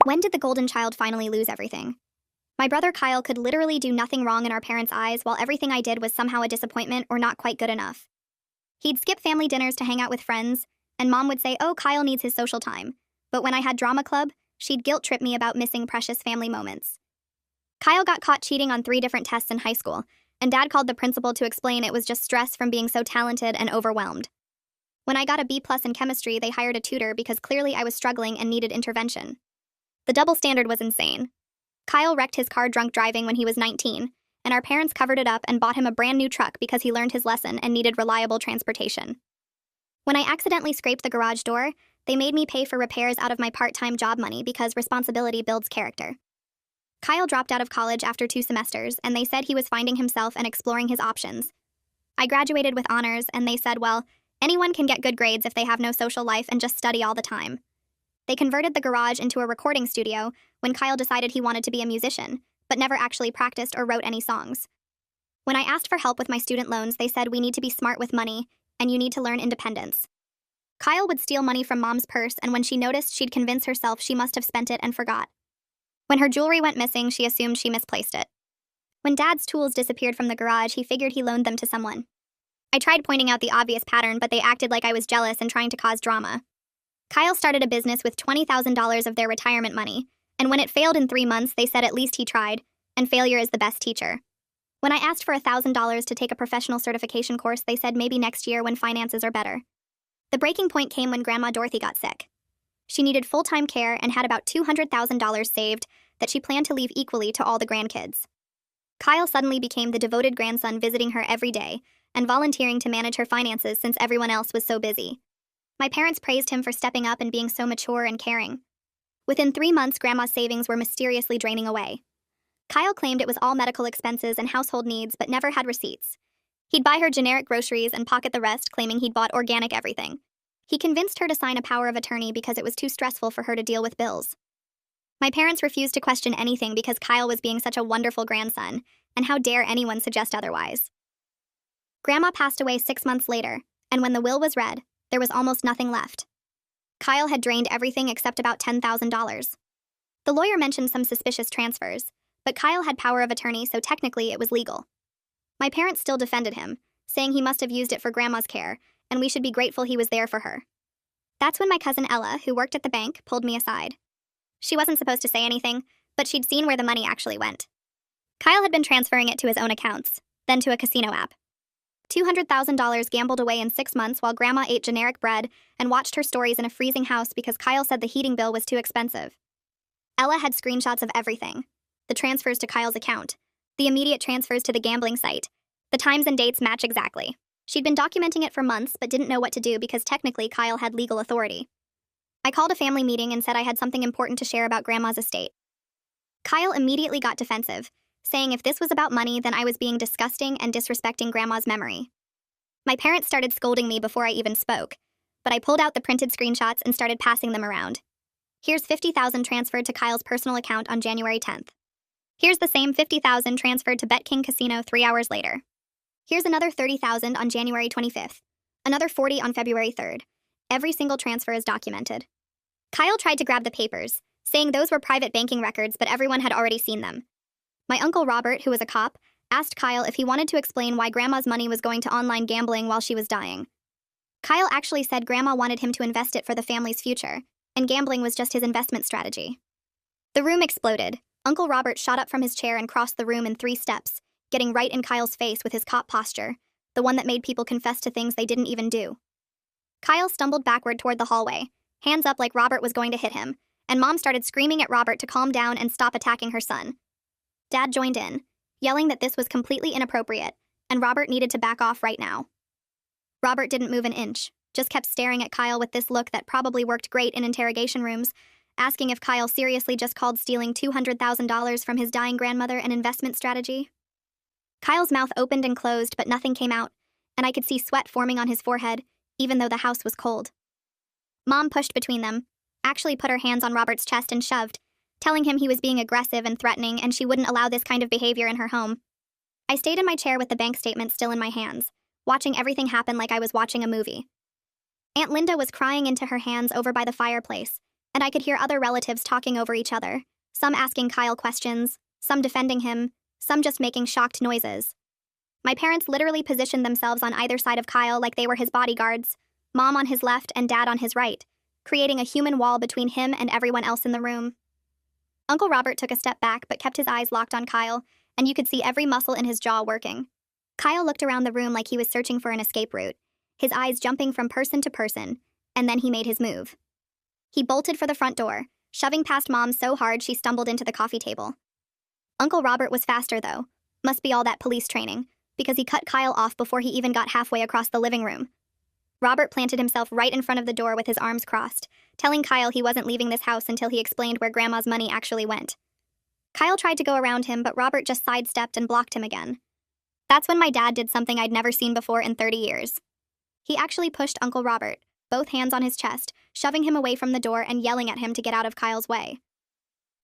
When did the golden child finally lose everything? My brother Kyle could literally do nothing wrong in our parents' eyes, while everything I did was somehow a disappointment or not quite good enough. He'd skip family dinners to hang out with friends, and Mom would say, "Oh, Kyle needs his social time." But when I had drama club, she'd guilt trip me about missing precious family moments. Kyle got caught cheating on 3 different tests in high school, and Dad called the principal to explain it was just stress from being so talented and overwhelmed. When I got a B+ in chemistry, they hired a tutor because clearly I was struggling and needed intervention. The double standard was insane. Kyle wrecked his car drunk driving when he was 19, and our parents covered it up and bought him a brand new truck because he learned his lesson and needed reliable transportation. When I accidentally scraped the garage door, they made me pay for repairs out of my part-time job money because responsibility builds character. Kyle dropped out of college after 2 semesters, and they said he was finding himself and exploring his options. I graduated with honors, and they said, well, anyone can get good grades if they have no social life and just study all the time. They converted the garage into a recording studio when Kyle decided he wanted to be a musician, but never actually practiced or wrote any songs. When I asked for help with my student loans, they said we need to be smart with money, and you need to learn independence. Kyle would steal money from Mom's purse, and when she noticed, she'd convince herself she must have spent it and forgot. When her jewelry went missing, she assumed she misplaced it. When Dad's tools disappeared from the garage, he figured he loaned them to someone. I tried pointing out the obvious pattern, but they acted like I was jealous and trying to cause drama. Kyle started a business with $20,000 of their retirement money, and when it failed in 3 months, they said at least he tried, and failure is the best teacher. When I asked for $1,000 to take a professional certification course, they said maybe next year when finances are better. The breaking point came when Grandma Dorothy got sick. She needed full-time care and had about $200,000 saved that she planned to leave equally to all the grandkids. Kyle suddenly became the devoted grandson, visiting her every day and volunteering to manage her finances since everyone else was so busy. My parents praised him for stepping up and being so mature and caring. Within 3 months, Grandma's savings were mysteriously draining away. Kyle claimed it was all medical expenses and household needs, but never had receipts. He'd buy her generic groceries and pocket the rest, claiming he'd bought organic everything. He convinced her to sign a power of attorney because it was too stressful for her to deal with bills. My parents refused to question anything because Kyle was being such a wonderful grandson, and how dare anyone suggest otherwise. Grandma passed away 6 months later, and when the will was read, there was almost nothing left. Kyle had drained everything except about $10,000. The lawyer mentioned some suspicious transfers, but Kyle had power of attorney, so technically it was legal. My parents still defended him, saying he must have used it for Grandma's care, and we should be grateful he was there for her. That's when my cousin Ella, who worked at the bank, pulled me aside. She wasn't supposed to say anything, but she'd seen where the money actually went. Kyle had been transferring it to his own accounts, then to a casino app. $200,000 gambled away in 6 months while Grandma ate generic bread and watched her stories in a freezing house because Kyle said the heating bill was too expensive. Ella had screenshots of everything: the transfers to Kyle's account, the immediate transfers to the gambling site. The times and dates match exactly. She'd been documenting it for months but didn't know what to do because technically Kyle had legal authority. I called a family meeting and said I had something important to share about Grandma's estate. Kyle immediately got defensive, saying if this was about money, then I was being disgusting and disrespecting Grandma's memory. My parents started scolding me before I even spoke, but I pulled out the printed screenshots and started passing them around. Here's $50,000 transferred to Kyle's personal account on January 10th. Here's the same $50,000 transferred to Bet King Casino 3 hours later. Here's another $30,000 on January 25th, another $40,000 on February 3rd. Every single transfer is documented. Kyle tried to grab the papers, saying those were private banking records, but everyone had already seen them. My uncle Robert, who was a cop, asked Kyle if he wanted to explain why Grandma's money was going to online gambling while she was dying. Kyle actually said Grandma wanted him to invest it for the family's future, and gambling was just his investment strategy. The room exploded. Uncle Robert shot up from his chair and crossed the room in 3 steps, getting right in Kyle's face with his cop posture, the one that made people confess to things they didn't even do. Kyle stumbled backward toward the hallway, hands up like Robert was going to hit him, and Mom started screaming at Robert to calm down and stop attacking her son. Dad joined in, yelling that this was completely inappropriate, and Robert needed to back off right now. Robert didn't move an inch, just kept staring at Kyle with this look that probably worked great in interrogation rooms, asking if Kyle seriously just called stealing $200,000 from his dying grandmother an investment strategy. Kyle's mouth opened and closed, but nothing came out, and I could see sweat forming on his forehead, even though the house was cold. Mom pushed between them, actually put her hands on Robert's chest and shoved, telling him he was being aggressive and threatening and she wouldn't allow this kind of behavior in her home. I stayed in my chair with the bank statement still in my hands, watching everything happen like I was watching a movie. Aunt Linda was crying into her hands over by the fireplace, and I could hear other relatives talking over each other, some asking Kyle questions, some defending him, some just making shocked noises. My parents literally positioned themselves on either side of Kyle like they were his bodyguards, Mom on his left and Dad on his right, creating a human wall between him and everyone else in the room. Uncle Robert took a step back but kept his eyes locked on Kyle, and you could see every muscle in his jaw working. Kyle looked around the room like he was searching for an escape route, his eyes jumping from person to person, and then he made his move. He bolted for the front door, shoving past Mom so hard she stumbled into the coffee table. Uncle Robert was faster, though. Must be all that police training, because he cut Kyle off before he even got halfway across the living room. Robert planted himself right in front of the door with his arms crossed, telling Kyle he wasn't leaving this house until he explained where Grandma's money actually went. Kyle tried to go around him, but Robert just sidestepped and blocked him again. That's when my dad did something I'd never seen before in 30 years. He actually pushed Uncle Robert, both hands on his chest, shoving him away from the door and yelling at him to get out of Kyle's way.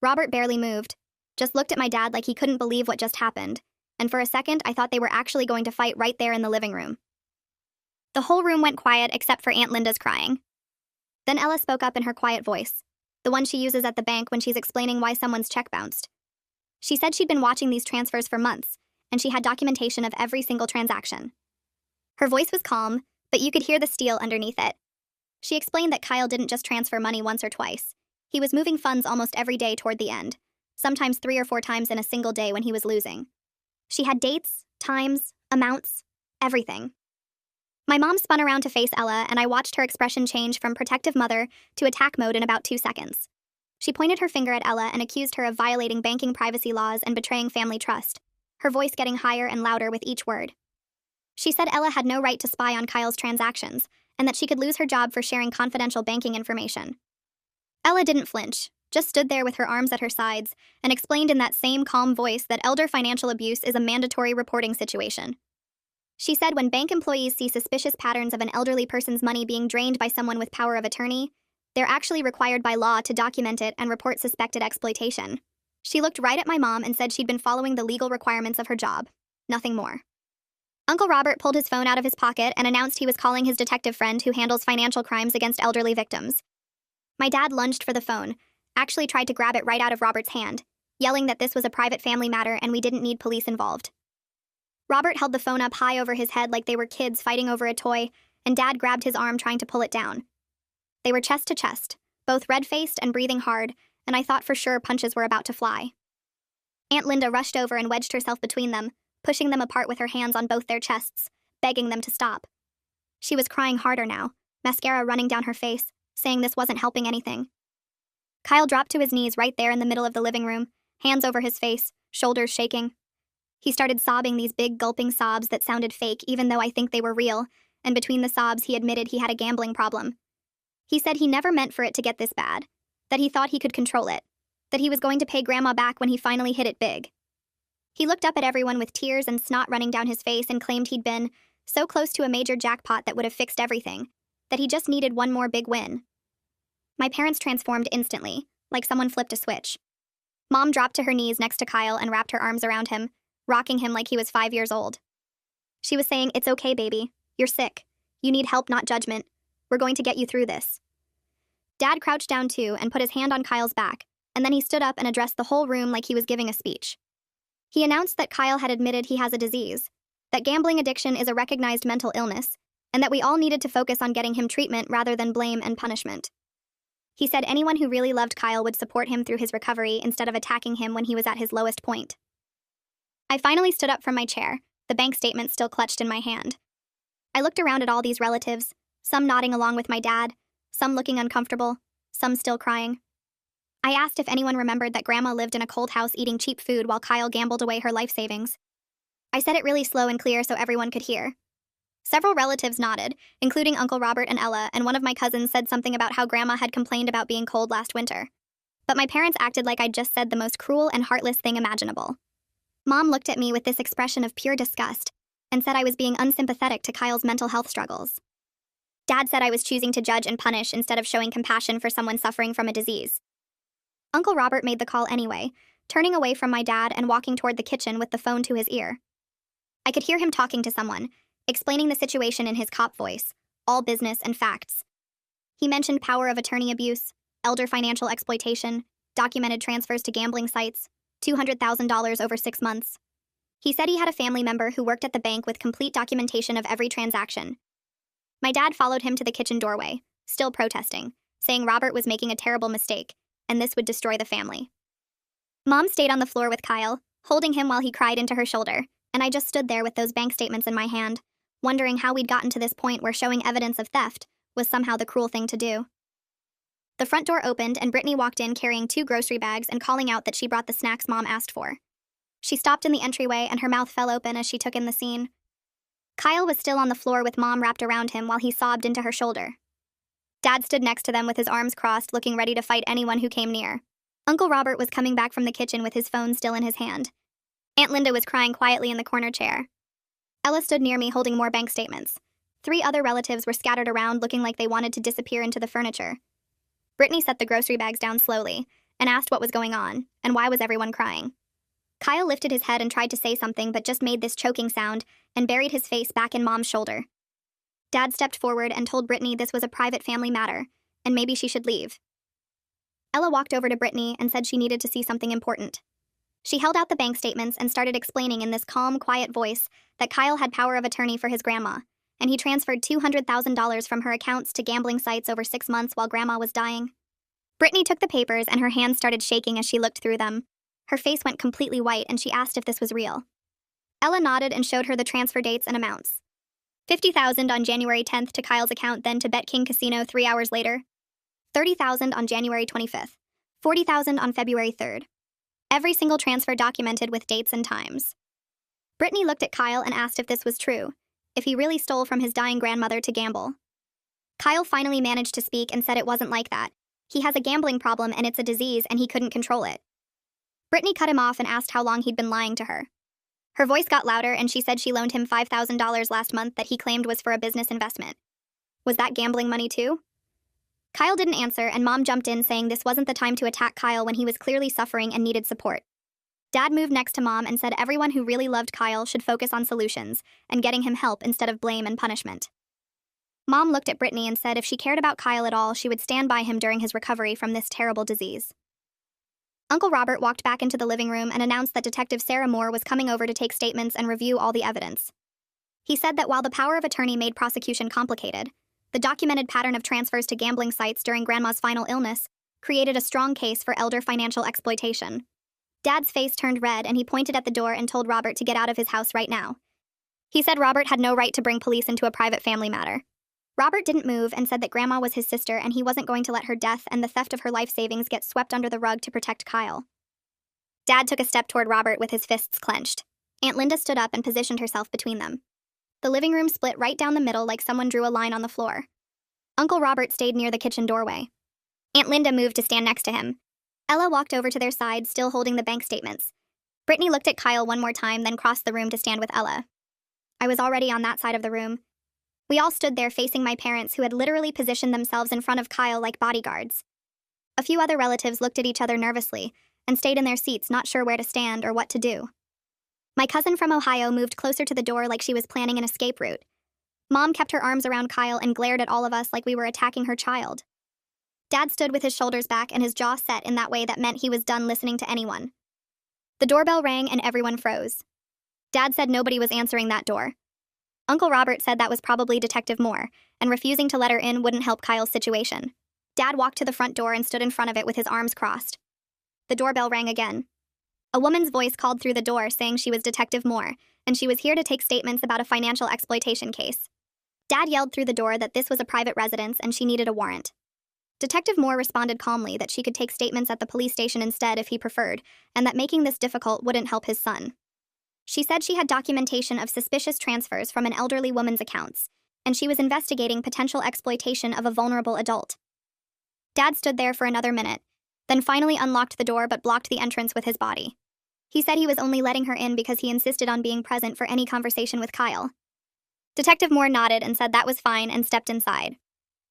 Robert barely moved, just looked at my dad like he couldn't believe what just happened, and for a second I thought they were actually going to fight right there in the living room. The whole room went quiet except for Aunt Linda's crying. Then Ella spoke up in her quiet voice, the one she uses at the bank when she's explaining why someone's check bounced. She said she'd been watching these transfers for months, and she had documentation of every single transaction. Her voice was calm, but you could hear the steel underneath it. She explained that Kyle didn't just transfer money once or twice. He was moving funds almost every day toward the end, sometimes 3 or 4 times in a single day when he was losing. She had dates, times, amounts, everything. My mom spun around to face Ella, and I watched her expression change from protective mother to attack mode in about 2 seconds. She pointed her finger at Ella and accused her of violating banking privacy laws and betraying family trust, her voice getting higher and louder with each word. She said Ella had no right to spy on Kyle's transactions, and that she could lose her job for sharing confidential banking information. Ella didn't flinch, just stood there with her arms at her sides, and explained in that same calm voice that elder financial abuse is a mandatory reporting situation. She said when bank employees see suspicious patterns of an elderly person's money being drained by someone with power of attorney, they're actually required by law to document it and report suspected exploitation. She looked right at my mom and said she'd been following the legal requirements of her job. Nothing more. Uncle Robert pulled his phone out of his pocket and announced he was calling his detective friend who handles financial crimes against elderly victims. My dad lunged for the phone, actually tried to grab it right out of Robert's hand, yelling that this was a private family matter and we didn't need police involved. Robert held the phone up high over his head like they were kids fighting over a toy, and Dad grabbed his arm trying to pull it down. They were chest to chest, both red-faced and breathing hard, and I thought for sure punches were about to fly. Aunt Linda rushed over and wedged herself between them, pushing them apart with her hands on both their chests, begging them to stop. She was crying harder now, mascara running down her face, saying this wasn't helping anything. Kyle dropped to his knees right there in the middle of the living room, hands over his face, shoulders shaking. He started sobbing these big gulping sobs that sounded fake even though I think they were real, and between the sobs he admitted he had a gambling problem. He said he never meant for it to get this bad, that he thought he could control it, that he was going to pay Grandma back when he finally hit it big. He looked up at everyone with tears and snot running down his face and claimed he'd been so close to a major jackpot that would have fixed everything, that he just needed one more big win. My parents transformed instantly, like someone flipped a switch. Mom dropped to her knees next to Kyle and wrapped her arms around him, rocking him like he was 5 years old. She was saying, "It's okay, baby. You're sick. You need help, not judgment. We're going to get you through this." Dad crouched down too and put his hand on Kyle's back, and then he stood up and addressed the whole room like he was giving a speech. He announced that Kyle had admitted he has a disease, that gambling addiction is a recognized mental illness, and that we all needed to focus on getting him treatment rather than blame and punishment. He said anyone who really loved Kyle would support him through his recovery instead of attacking him when he was at his lowest point. I finally stood up from my chair, the bank statement still clutched in my hand. I looked around at all these relatives, some nodding along with my dad, some looking uncomfortable, some still crying. I asked if anyone remembered that Grandma lived in a cold house eating cheap food while Kyle gambled away her life savings. I said it really slow and clear so everyone could hear. Several relatives nodded, including Uncle Robert and Ella, and one of my cousins said something about how Grandma had complained about being cold last winter. But my parents acted like I'd just said the most cruel and heartless thing imaginable. Mom looked at me with this expression of pure disgust and said I was being unsympathetic to Kyle's mental health struggles. Dad said I was choosing to judge and punish instead of showing compassion for someone suffering from a disease. Uncle Robert made the call anyway, turning away from my dad and walking toward the kitchen with the phone to his ear. I could hear him talking to someone, explaining the situation in his cop voice, all business and facts. He mentioned power of attorney abuse, elder financial exploitation, documented transfers to gambling sites, $200,000 over 6 months. He said he had a family member who worked at the bank with complete documentation of every transaction. My dad followed him to the kitchen doorway, still protesting, saying Robert was making a terrible mistake, and this would destroy the family. Mom stayed on the floor with Kyle, holding him while he cried into her shoulder, and I just stood there with those bank statements in my hand, wondering how we'd gotten to this point where showing evidence of theft was somehow the cruel thing to do. The front door opened and Brittany walked in carrying 2 grocery bags and calling out that she brought the snacks Mom asked for. She stopped in the entryway and her mouth fell open as she took in the scene. Kyle was still on the floor with Mom wrapped around him while he sobbed into her shoulder. Dad stood next to them with his arms crossed, looking ready to fight anyone who came near. Uncle Robert was coming back from the kitchen with his phone still in his hand. Aunt Linda was crying quietly in the corner chair. Ella stood near me holding more bank statements. 3 other relatives were scattered around looking like they wanted to disappear into the furniture. Brittany set the grocery bags down slowly and asked what was going on and why was everyone crying. Kyle lifted his head and tried to say something but just made this choking sound and buried his face back in Mom's shoulder. Dad stepped forward and told Brittany this was a private family matter and maybe she should leave. Ella walked over to Brittany and said she needed to see something important. She held out the bank statements and started explaining in this calm, quiet voice that Kyle had power of attorney for his grandma, and he transferred $200,000 from her accounts to gambling sites over 6 months while Grandma was dying. Brittany took the papers and her hands started shaking as she looked through them. Her face went completely white and she asked if this was real. Ella nodded and showed her the transfer dates and amounts. $50,000 on January 10th to Kyle's account, then to BetKing Casino 3 hours later. $30,000 on January 25th. $40,000 on February 3rd. Every single transfer documented with dates and times. Brittany looked at Kyle and asked if this was true, if he really stole from his dying grandmother to gamble. Kyle finally managed to speak and said it wasn't like that. He has a gambling problem and it's a disease and he couldn't control it. Brittany cut him off and asked how long he'd been lying to her. Her voice got louder and she said she loaned him $5,000 last month that he claimed was for a business investment. Was that gambling money too? Kyle didn't answer and Mom jumped in saying this wasn't the time to attack Kyle when he was clearly suffering and needed support. Dad moved next to Mom and said everyone who really loved Kyle should focus on solutions and getting him help instead of blame and punishment. Mom looked at Brittany and said if she cared about Kyle at all, she would stand by him during his recovery from this terrible disease. Uncle Robert walked back into the living room and announced that Detective Sarah Moore was coming over to take statements and review all the evidence. He said that while the power of attorney made prosecution complicated, the documented pattern of transfers to gambling sites during Grandma's final illness created a strong case for elder financial exploitation. Dad's face turned red and he pointed at the door and told Robert to get out of his house right now. He said Robert had no right to bring police into a private family matter. Robert didn't move and said that Grandma was his sister and he wasn't going to let her death and the theft of her life savings get swept under the rug to protect Kyle. Dad took a step toward Robert with his fists clenched. Aunt Linda stood up and positioned herself between them. The living room split right down the middle like someone drew a line on the floor. Uncle Robert stayed near the kitchen doorway. Aunt Linda moved to stand next to him. Ella walked over to their side, still holding the bank statements. Brittany looked at Kyle one more time, then crossed the room to stand with Ella. I was already on that side of the room. We all stood there facing my parents, who had literally positioned themselves in front of Kyle like bodyguards. A few other relatives looked at each other nervously and stayed in their seats, not sure where to stand or what to do. My cousin from Ohio moved closer to the door like she was planning an escape route. Mom kept her arms around Kyle and glared at all of us like we were attacking her child. Dad stood with his shoulders back and his jaw set in that way that meant he was done listening to anyone. The doorbell rang and everyone froze. Dad said nobody was answering that door. Uncle Robert said that was probably Detective Moore, and refusing to let her in wouldn't help Kyle's situation. Dad walked to the front door and stood in front of it with his arms crossed. The doorbell rang again. A woman's voice called through the door saying she was Detective Moore, and she was here to take statements about a financial exploitation case. Dad yelled through the door that this was a private residence and she needed a warrant. Detective Moore responded calmly that she could take statements at the police station instead if he preferred, and that making this difficult wouldn't help his son. She said she had documentation of suspicious transfers from an elderly woman's accounts, and she was investigating potential exploitation of a vulnerable adult. Dad stood there for another minute, then finally unlocked the door but blocked the entrance with his body. He said he was only letting her in because he insisted on being present for any conversation with Kyle. Detective Moore nodded and said that was fine and stepped inside.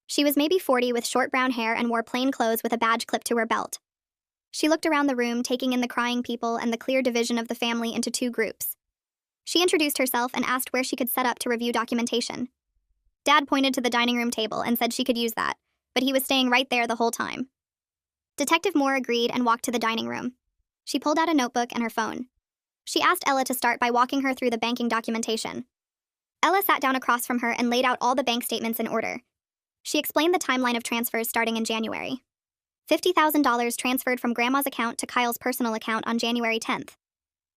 She was maybe 40 with short brown hair and wore plain clothes with a badge clipped to her belt. She looked around the room, taking in the crying people and the clear division of the family into 2 groups. She introduced herself and asked where she could set up to review documentation. Dad pointed to the dining room table and said she could use that, but he was staying right there the whole time. Detective Moore agreed and walked to the dining room. She pulled out a notebook and her phone. She asked Ella to start by walking her through the banking documentation. Ella sat down across from her and laid out all the bank statements in order. She explained the timeline of transfers starting in January. $50,000 transferred from Grandma's account to Kyle's personal account on January 10th.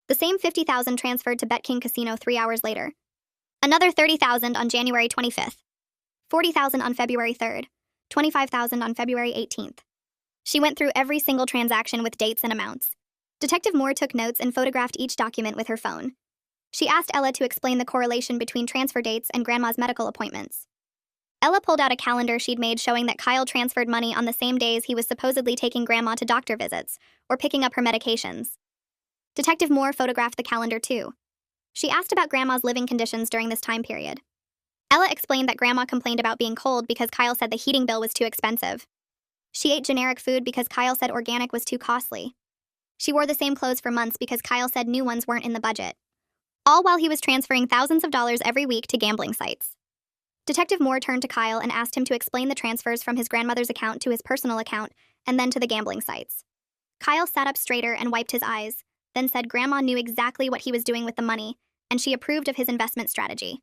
The same $50,000 transferred to Bet King Casino 3 hours later. Another $30,000 on January 25th. $40,000 on February 3rd. $25,000 on February 18th. She went through every single transaction with dates and amounts. Detective Moore took notes and photographed each document with her phone. She asked Ella to explain the correlation between transfer dates and Grandma's medical appointments. Ella pulled out a calendar she'd made showing that Kyle transferred money on the same days he was supposedly taking Grandma to doctor visits or picking up her medications. Detective Moore photographed the calendar too. She asked about Grandma's living conditions during this time period. Ella explained that Grandma complained about being cold because Kyle said the heating bill was too expensive. She ate generic food because Kyle said organic was too costly. She wore the same clothes for months because Kyle said new ones weren't in the budget. All while he was transferring thousands of dollars every week to gambling sites. Detective Moore turned to Kyle and asked him to explain the transfers from his grandmother's account to his personal account and then to the gambling sites. Kyle sat up straighter and wiped his eyes, then said Grandma knew exactly what he was doing with the money, and she approved of his investment strategy.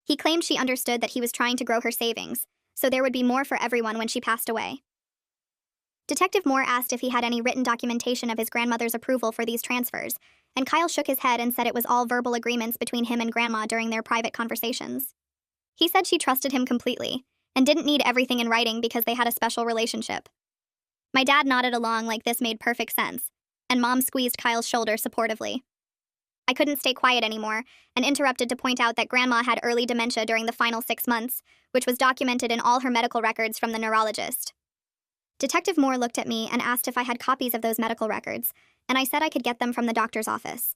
He claimed she understood that he was trying to grow her savings, so there would be more for everyone when she passed away. Detective Moore asked if he had any written documentation of his grandmother's approval for these transfers, and Kyle shook his head and said it was all verbal agreements between him and Grandma during their private conversations. He said she trusted him completely, and didn't need everything in writing because they had a special relationship. My dad nodded along like this made perfect sense, and Mom squeezed Kyle's shoulder supportively. I couldn't stay quiet anymore, and interrupted to point out that Grandma had early dementia during the final 6 months, which was documented in all her medical records from the neurologist. Detective Moore looked at me and asked if I had copies of those medical records, and I said I could get them from the doctor's office.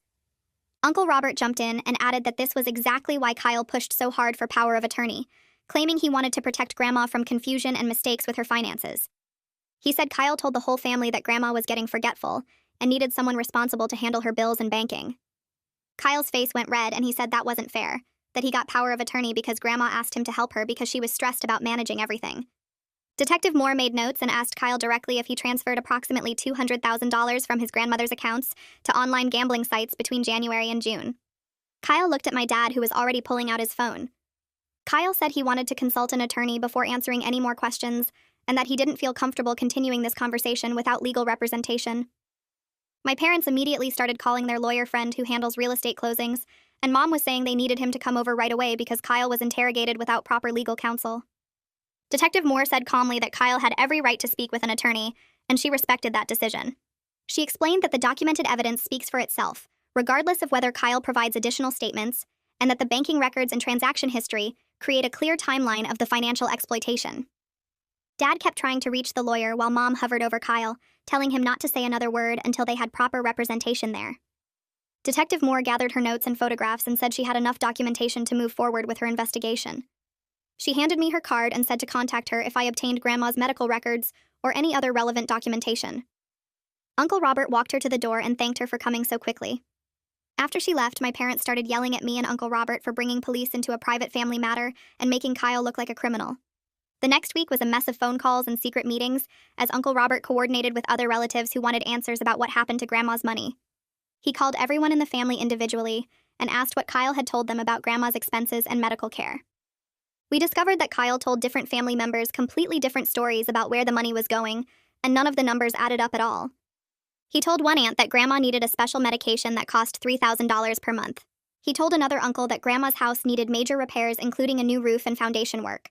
Uncle Robert jumped in and added that this was exactly why Kyle pushed so hard for power of attorney, claiming he wanted to protect Grandma from confusion and mistakes with her finances. He said Kyle told the whole family that Grandma was getting forgetful and needed someone responsible to handle her bills and banking. Kyle's face went red and he said that wasn't fair, that he got power of attorney because Grandma asked him to help her because she was stressed about managing everything. Detective Moore made notes and asked Kyle directly if he transferred approximately $200,000 from his grandmother's accounts to online gambling sites between January and June. Kyle looked at my dad, who was already pulling out his phone. Kyle said he wanted to consult an attorney before answering any more questions, and that he didn't feel comfortable continuing this conversation without legal representation. My parents immediately started calling their lawyer friend who handles real estate closings, and Mom was saying they needed him to come over right away because Kyle was interrogated without proper legal counsel. Detective Moore said calmly that Kyle had every right to speak with an attorney, and she respected that decision. She explained that the documented evidence speaks for itself, regardless of whether Kyle provides additional statements, and that the banking records and transaction history create a clear timeline of the financial exploitation. Dad kept trying to reach the lawyer while Mom hovered over Kyle, telling him not to say another word until they had proper representation there. Detective Moore gathered her notes and photographs and said she had enough documentation to move forward with her investigation. She handed me her card and said to contact her if I obtained Grandma's medical records or any other relevant documentation. Uncle Robert walked her to the door and thanked her for coming so quickly. After she left, my parents started yelling at me and Uncle Robert for bringing police into a private family matter and making Kyle look like a criminal. The next week was a mess of phone calls and secret meetings as Uncle Robert coordinated with other relatives who wanted answers about what happened to Grandma's money. He called everyone in the family individually and asked what Kyle had told them about Grandma's expenses and medical care. We discovered that Kyle told different family members completely different stories about where the money was going, and none of the numbers added up at all. He told one aunt that Grandma needed a special medication that cost $3,000 per month. He told another uncle that Grandma's house needed major repairs, including a new roof and foundation work.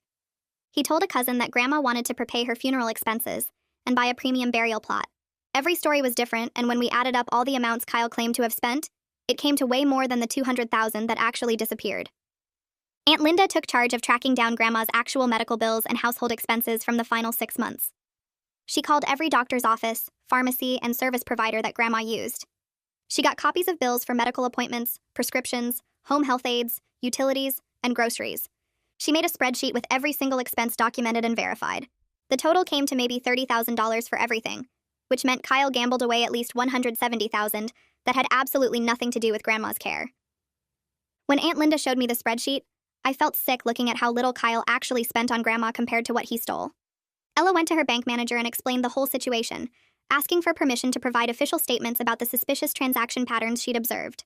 He told a cousin that Grandma wanted to prepay her funeral expenses and buy a premium burial plot. Every story was different, and when we added up all the amounts Kyle claimed to have spent, it came to way more than the $200,000 that actually disappeared. Aunt Linda took charge of tracking down Grandma's actual medical bills and household expenses from the final 6 months. She called every doctor's office, pharmacy, and service provider that Grandma used. She got copies of bills for medical appointments, prescriptions, home health aides, utilities, and groceries. She made a spreadsheet with every single expense documented and verified. The total came to maybe $30,000 for everything, which meant Kyle gambled away at least $170,000 that had absolutely nothing to do with Grandma's care. When Aunt Linda showed me the spreadsheet, I felt sick looking at how little Kyle actually spent on Grandma compared to what he stole. Ella went to her bank manager and explained the whole situation, asking for permission to provide official statements about the suspicious transaction patterns she'd observed.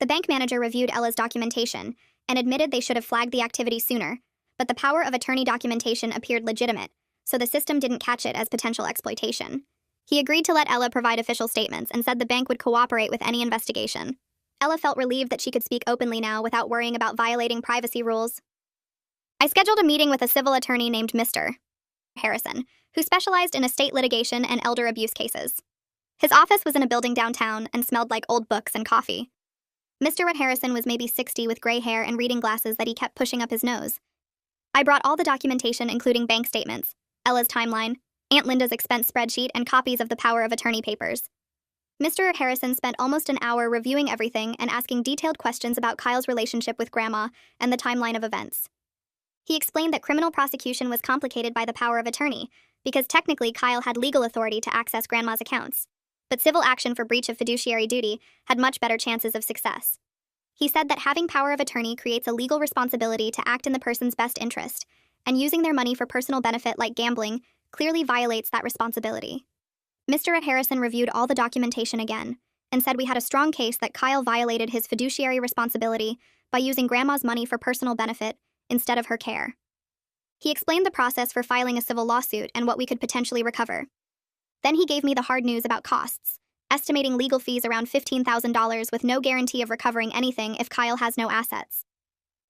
The bank manager reviewed Ella's documentation and admitted they should have flagged the activity sooner, but the power of attorney documentation appeared legitimate, so the system didn't catch it as potential exploitation. He agreed to let Ella provide official statements and said the bank would cooperate with any investigation. Ella felt relieved that she could speak openly now without worrying about violating privacy rules. I scheduled a meeting with a civil attorney named Mr. Harrison, who specialized in estate litigation and elder abuse cases. His office was in a building downtown and smelled like old books and coffee. Mr. Harrison was maybe 60 with gray hair and reading glasses that he kept pushing up his nose. I brought all the documentation, including bank statements, Ella's timeline, Aunt Linda's expense spreadsheet, and copies of the power of attorney papers. Mr. Harrison spent almost an hour reviewing everything and asking detailed questions about Kyle's relationship with Grandma and the timeline of events. He explained that criminal prosecution was complicated by the power of attorney, because technically Kyle had legal authority to access Grandma's accounts, but civil action for breach of fiduciary duty had much better chances of success. He said that having power of attorney creates a legal responsibility to act in the person's best interest, and using their money for personal benefit like gambling clearly violates that responsibility. Mr. Harrison reviewed all the documentation again and said we had a strong case that Kyle violated his fiduciary responsibility by using Grandma's money for personal benefit instead of her care. He explained the process for filing a civil lawsuit and what we could potentially recover. Then he gave me the hard news about costs, estimating legal fees around $15,000 with no guarantee of recovering anything if Kyle has no assets.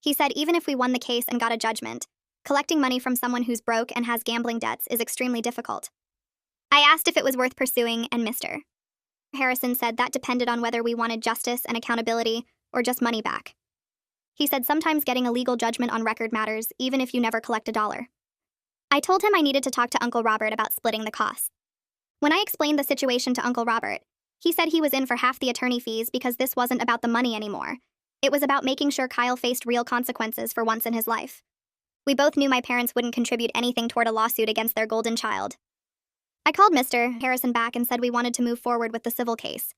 He said even if we won the case and got a judgment, collecting money from someone who's broke and has gambling debts is extremely difficult. I asked if it was worth pursuing, and Mr. Harrison said that depended on whether we wanted justice and accountability or just money back. He said sometimes getting a legal judgment on record matters, even if you never collect a dollar. I told him I needed to talk to Uncle Robert about splitting the costs. When I explained the situation to Uncle Robert, he said he was in for half the attorney fees because this wasn't about the money anymore. It was about making sure Kyle faced real consequences for once in his life. We both knew my parents wouldn't contribute anything toward a lawsuit against their golden child. I called Mr. Harrison back and said we wanted to move forward with the civil case.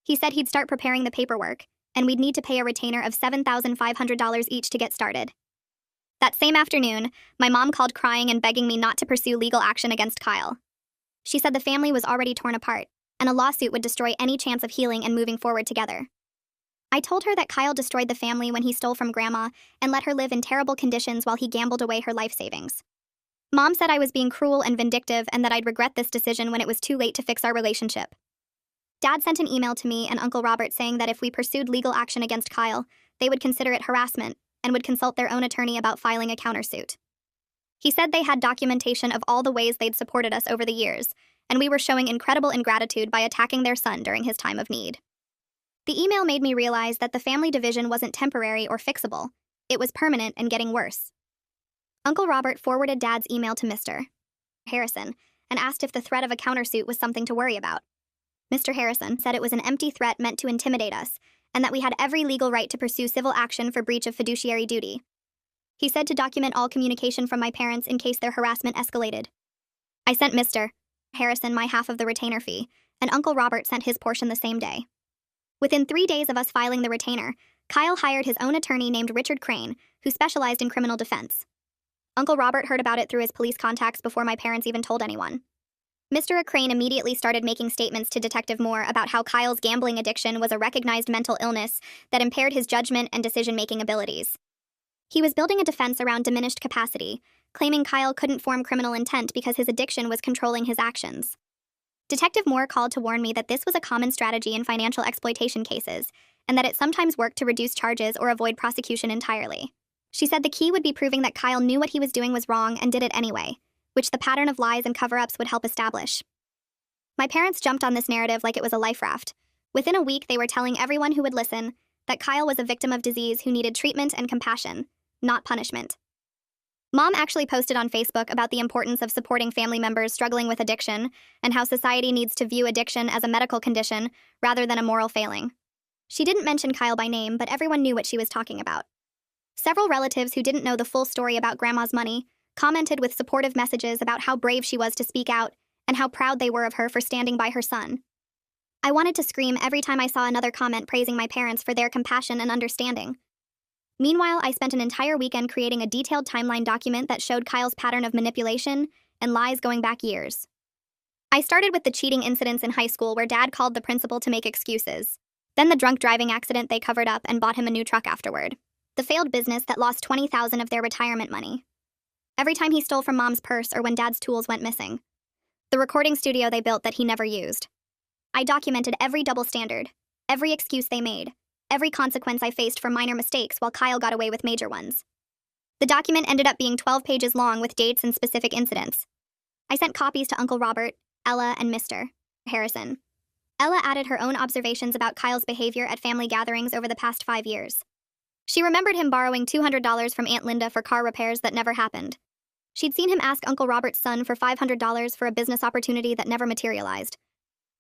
He said he'd start preparing the paperwork, and we'd need to pay a retainer of $7,500 each to get started. That same afternoon, my mom called crying and begging me not to pursue legal action against Kyle. She said the family was already torn apart, and a lawsuit would destroy any chance of healing and moving forward together. I told her that Kyle destroyed the family when he stole from Grandma and let her live in terrible conditions while he gambled away her life savings. Mom said I was being cruel and vindictive and that I'd regret this decision when it was too late to fix our relationship. Dad sent an email to me and Uncle Robert saying that if we pursued legal action against Kyle, they would consider it harassment and would consult their own attorney about filing a countersuit. He said they had documentation of all the ways they'd supported us over the years, and we were showing incredible ingratitude by attacking their son during his time of need. The email made me realize that the family division wasn't temporary or fixable. It was permanent and getting worse. Uncle Robert forwarded Dad's email to Mr. Harrison and asked if the threat of a countersuit was something to worry about. Mr. Harrison said it was an empty threat meant to intimidate us, and that we had every legal right to pursue civil action for breach of fiduciary duty. He said to document all communication from my parents in case their harassment escalated. I sent Mr. Harrison my half of the retainer fee, and Uncle Robert sent his portion the same day. Within 3 days of us filing the retainer, Kyle hired his own attorney named Richard Crane, who specialized in criminal defense. Uncle Robert heard about it through his police contacts before my parents even told anyone. Mr. Crane immediately started making statements to Detective Moore about how Kyle's gambling addiction was a recognized mental illness that impaired his judgment and decision-making abilities. He was building a defense around diminished capacity, claiming Kyle couldn't form criminal intent because his addiction was controlling his actions. Detective Moore called to warn me that this was a common strategy in financial exploitation cases, and that it sometimes worked to reduce charges or avoid prosecution entirely. She said the key would be proving that Kyle knew what he was doing was wrong and did it anyway, which the pattern of lies and cover-ups would help establish. My parents jumped on this narrative like it was a life raft. Within a week, they were telling everyone who would listen that Kyle was a victim of disease who needed treatment and compassion, not punishment. Mom actually posted on Facebook about the importance of supporting family members struggling with addiction and how society needs to view addiction as a medical condition rather than a moral failing. She didn't mention Kyle by name, but everyone knew what she was talking about. Several relatives who didn't know the full story about Grandma's money commented with supportive messages about how brave she was to speak out and how proud they were of her for standing by her son. I wanted to scream every time I saw another comment praising my parents for their compassion and understanding. Meanwhile, I spent an entire weekend creating a detailed timeline document that showed Kyle's pattern of manipulation, and lies going back years. I started with the cheating incidents in high school where Dad called the principal to make excuses. Then the drunk driving accident they covered up and bought him a new truck afterward. The failed business that lost $20,000 of their retirement money. Every time he stole from Mom's purse or when Dad's tools went missing. The recording studio they built that he never used. I documented every double standard, every excuse they made, every consequence I faced for minor mistakes while Kyle got away with major ones. The document ended up being 12 pages long with dates and specific incidents. I sent copies to Uncle Robert, Ella, and Mr. Harrison. Ella added her own observations about Kyle's behavior at family gatherings over the past 5 years. She remembered him borrowing $200 from Aunt Linda for car repairs that never happened. She'd seen him ask Uncle Robert's son for $500 for a business opportunity that never materialized.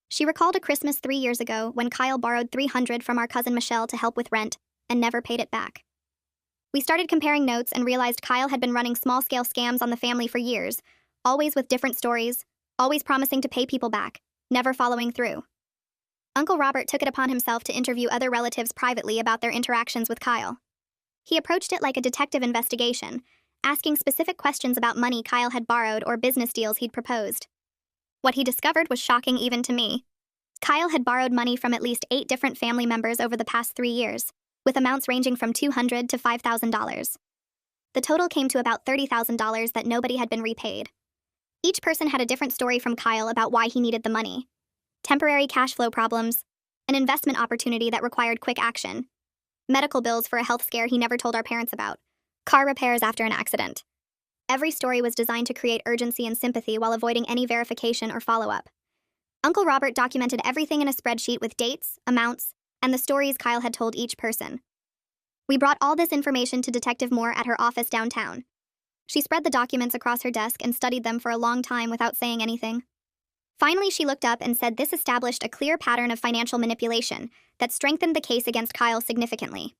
She recalled a Christmas 3 years ago when Kyle borrowed $300 from our cousin Michelle to help with rent and never paid it back. We started comparing notes and realized Kyle had been running small-scale scams on the family for years, always with different stories, always promising to pay people back, never following through. Uncle Robert took it upon himself to interview other relatives privately about their interactions with Kyle. He approached it like a detective investigation, asking specific questions about money Kyle had borrowed or business deals he'd proposed. What he discovered was shocking even to me. Kyle had borrowed money from at least 8 different family members over the past 3 years, with amounts ranging from $200 to $5,000. The total came to about $30,000 that nobody had been repaid. Each person had a different story from Kyle about why he needed the money. Temporary cash flow problems, an investment opportunity that required quick action, medical bills for a health scare he never told our parents about, car repairs after an accident. Every story was designed to create urgency and sympathy while avoiding any verification or follow-up. Uncle Robert documented everything in a spreadsheet with dates, amounts, and the stories Kyle had told each person. We brought all this information to Detective Moore at her office downtown. She spread the documents across her desk and studied them for a long time without saying anything. Finally, she looked up and said this established a clear pattern of financial manipulation that strengthened the case against Kyle significantly.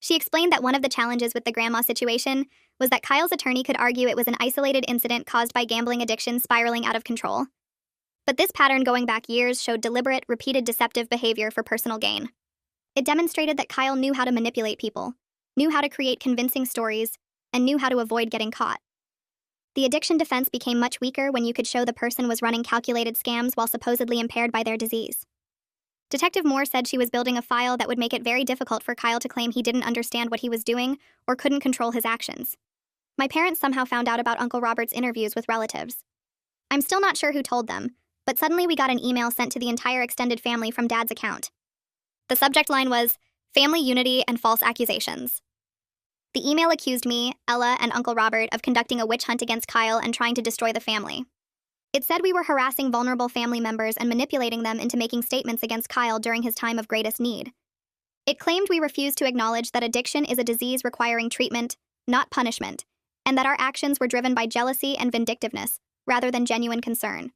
She explained that one of the challenges with the grandma situation was that Kyle's attorney could argue it was an isolated incident caused by gambling addiction spiraling out of control. But this pattern going back years showed deliberate, repeated deceptive behavior for personal gain. It demonstrated that Kyle knew how to manipulate people, knew how to create convincing stories, and knew how to avoid getting caught. The addiction defense became much weaker when you could show the person was running calculated scams while supposedly impaired by their disease. Detective Moore said she was building a file that would make it very difficult for Kyle to claim he didn't understand what he was doing or couldn't control his actions. My parents somehow found out about Uncle Robert's interviews with relatives. I'm still not sure who told them, but suddenly we got an email sent to the entire extended family from Dad's account. The subject line was, "Family Unity and False Accusations." The email accused me, Ella, and Uncle Robert of conducting a witch hunt against Kyle and trying to destroy the family. It said we were harassing vulnerable family members and manipulating them into making statements against Kyle during his time of greatest need. It claimed we refused to acknowledge that addiction is a disease requiring treatment, not punishment, and that our actions were driven by jealousy and vindictiveness, rather than genuine concern.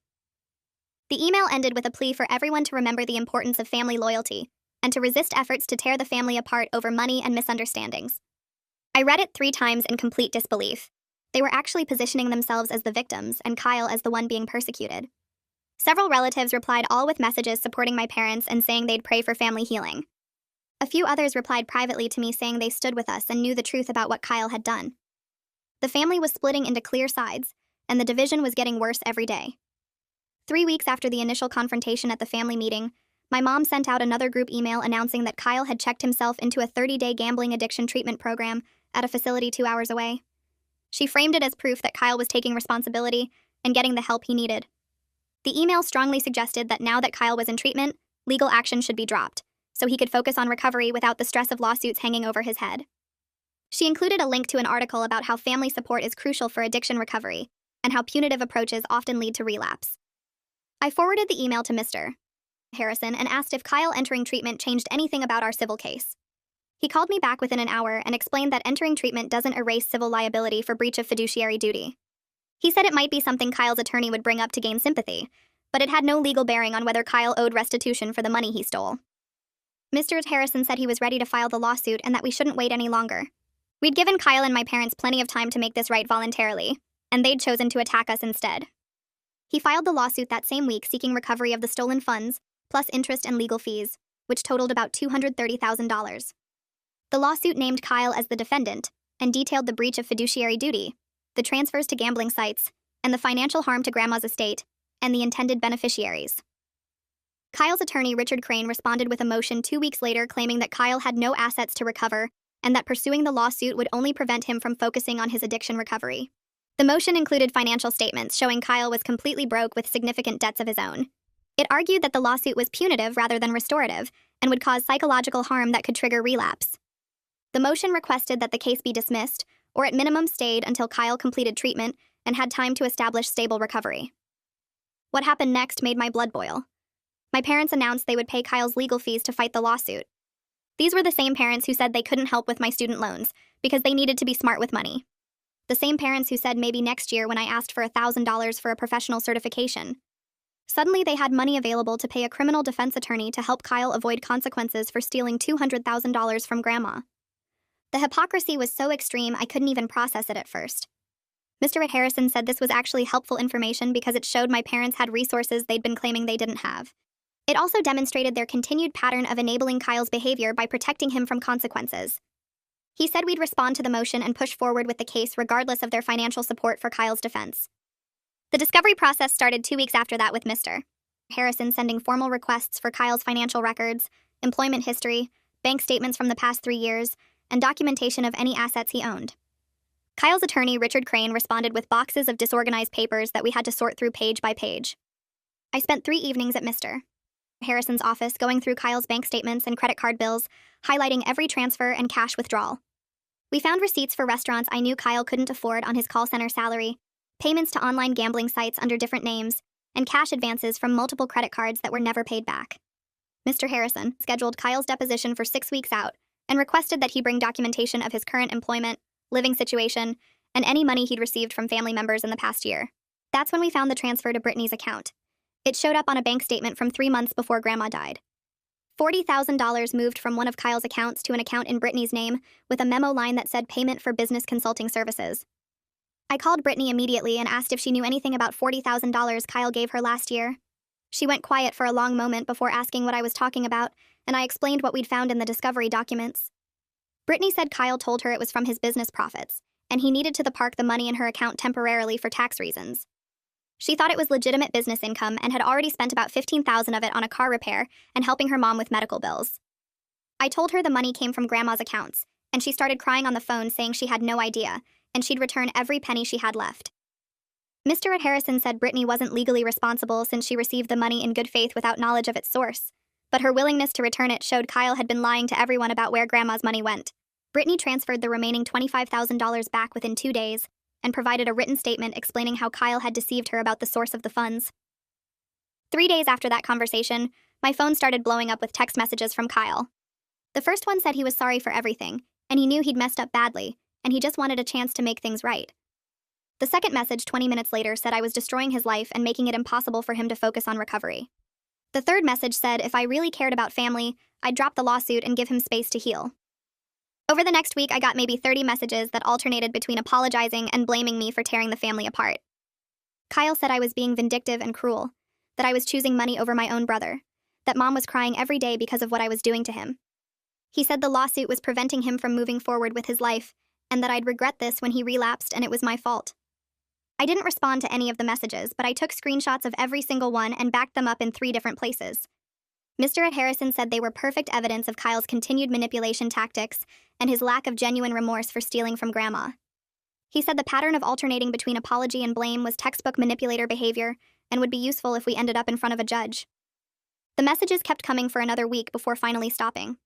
The email ended with a plea for everyone to remember the importance of family loyalty, and to resist efforts to tear the family apart over money and misunderstandings. I read it 3 times in complete disbelief. They were actually positioning themselves as the victims and Kyle as the one being persecuted. Several relatives replied all with messages supporting my parents and saying they'd pray for family healing. A few others replied privately to me saying they stood with us and knew the truth about what Kyle had done. The family was splitting into clear sides, and the division was getting worse every day. 3 weeks after the initial confrontation at the family meeting, my mom sent out another group email announcing that Kyle had checked himself into a 30-day gambling addiction treatment program at a facility 2 hours away. She framed it as proof that Kyle was taking responsibility and getting the help he needed. The email strongly suggested that now that Kyle was in treatment, legal action should be dropped, so he could focus on recovery without the stress of lawsuits hanging over his head. She included a link to an article about how family support is crucial for addiction recovery and how punitive approaches often lead to relapse. I forwarded the email to Mr. Harrison and asked if Kyle entering treatment changed anything about our civil case. He called me back within an hour and explained that entering treatment doesn't erase civil liability for breach of fiduciary duty. He said it might be something Kyle's attorney would bring up to gain sympathy, but it had no legal bearing on whether Kyle owed restitution for the money he stole. Mr. Harrison said he was ready to file the lawsuit and that we shouldn't wait any longer. We'd given Kyle and my parents plenty of time to make this right voluntarily, and they'd chosen to attack us instead. He filed the lawsuit that same week seeking recovery of the stolen funds, plus interest and legal fees, which totaled about $230,000. The lawsuit named Kyle as the defendant and detailed the breach of fiduciary duty, the transfers to gambling sites, and the financial harm to Grandma's estate, and the intended beneficiaries. Kyle's attorney, Richard Crane, responded with a motion 2 weeks later claiming that Kyle had no assets to recover and that pursuing the lawsuit would only prevent him from focusing on his addiction recovery. The motion included financial statements showing Kyle was completely broke with significant debts of his own. It argued that the lawsuit was punitive rather than restorative and would cause psychological harm that could trigger relapse. The motion requested that the case be dismissed, or at minimum stayed until Kyle completed treatment and had time to establish stable recovery. What happened next made my blood boil. My parents announced they would pay Kyle's legal fees to fight the lawsuit. These were the same parents who said they couldn't help with my student loans because they needed to be smart with money. The same parents who said maybe next year when I asked for $1,000 for a professional certification. Suddenly they had money available to pay a criminal defense attorney to help Kyle avoid consequences for stealing $200,000 from Grandma. The hypocrisy was so extreme I couldn't even process it at first. Mr. Harrison said this was actually helpful information because it showed my parents had resources they'd been claiming they didn't have. It also demonstrated their continued pattern of enabling Kyle's behavior by protecting him from consequences. He said we'd respond to the motion and push forward with the case regardless of their financial support for Kyle's defense. The discovery process started 2 weeks after that with Mr. Harrison sending formal requests for Kyle's financial records, employment history, bank statements from the past 3 years, and documentation of any assets he owned. Kyle's attorney, Richard Crane, responded with boxes of disorganized papers that we had to sort through page by page. I spent 3 evenings at Mr. Harrison's office going through Kyle's bank statements and credit card bills, highlighting every transfer and cash withdrawal. We found receipts for restaurants I knew Kyle couldn't afford on his call center salary, payments to online gambling sites under different names, and cash advances from multiple credit cards that were never paid back. Mr. Harrison scheduled Kyle's deposition for 6 weeks out and requested that he bring documentation of his current employment, living situation, and any money he'd received from family members in the past year. That's when we found the transfer to Brittany's account. It showed up on a bank statement from 3 months before Grandma died. $40,000 moved from one of Kyle's accounts to an account in Brittany's name with a memo line that said payment for business consulting services. I called Brittany immediately and asked if she knew anything about $40,000 Kyle gave her last year. She went quiet for a long moment before asking what I was talking about, and I explained what we'd found in the discovery documents. Brittany said Kyle told her it was from his business profits, and he needed to park the money in her account temporarily for tax reasons. She thought it was legitimate business income and had already spent about $15,000 of it on a car repair and helping her mom with medical bills. I told her the money came from Grandma's accounts, and she started crying on the phone saying she had no idea, and she'd return every penny she had left. Mr. Harrison said Brittany wasn't legally responsible since she received the money in good faith without knowledge of its source, but her willingness to return it showed Kyle had been lying to everyone about where Grandma's money went. Brittany transferred the remaining $25,000 back within 2 days and provided a written statement explaining how Kyle had deceived her about the source of the funds. 3 days after that conversation, my phone started blowing up with text messages from Kyle. The first one said he was sorry for everything, and he knew he'd messed up badly, and he just wanted a chance to make things right. The second message 20 minutes later said I was destroying his life and making it impossible for him to focus on recovery. The third message said if I really cared about family, I'd drop the lawsuit and give him space to heal. Over the next week, I got maybe 30 messages that alternated between apologizing and blaming me for tearing the family apart. Kyle said I was being vindictive and cruel, that I was choosing money over my own brother, that Mom was crying every day because of what I was doing to him. He said the lawsuit was preventing him from moving forward with his life, and that I'd regret this when he relapsed and it was my fault. I didn't respond to any of the messages, but I took screenshots of every single one and backed them up in 3 different places. Mr. Harrison said they were perfect evidence of Kyle's continued manipulation tactics and his lack of genuine remorse for stealing from Grandma. He said the pattern of alternating between apology and blame was textbook manipulator behavior and would be useful if we ended up in front of a judge. The messages kept coming for another week before finally stopping.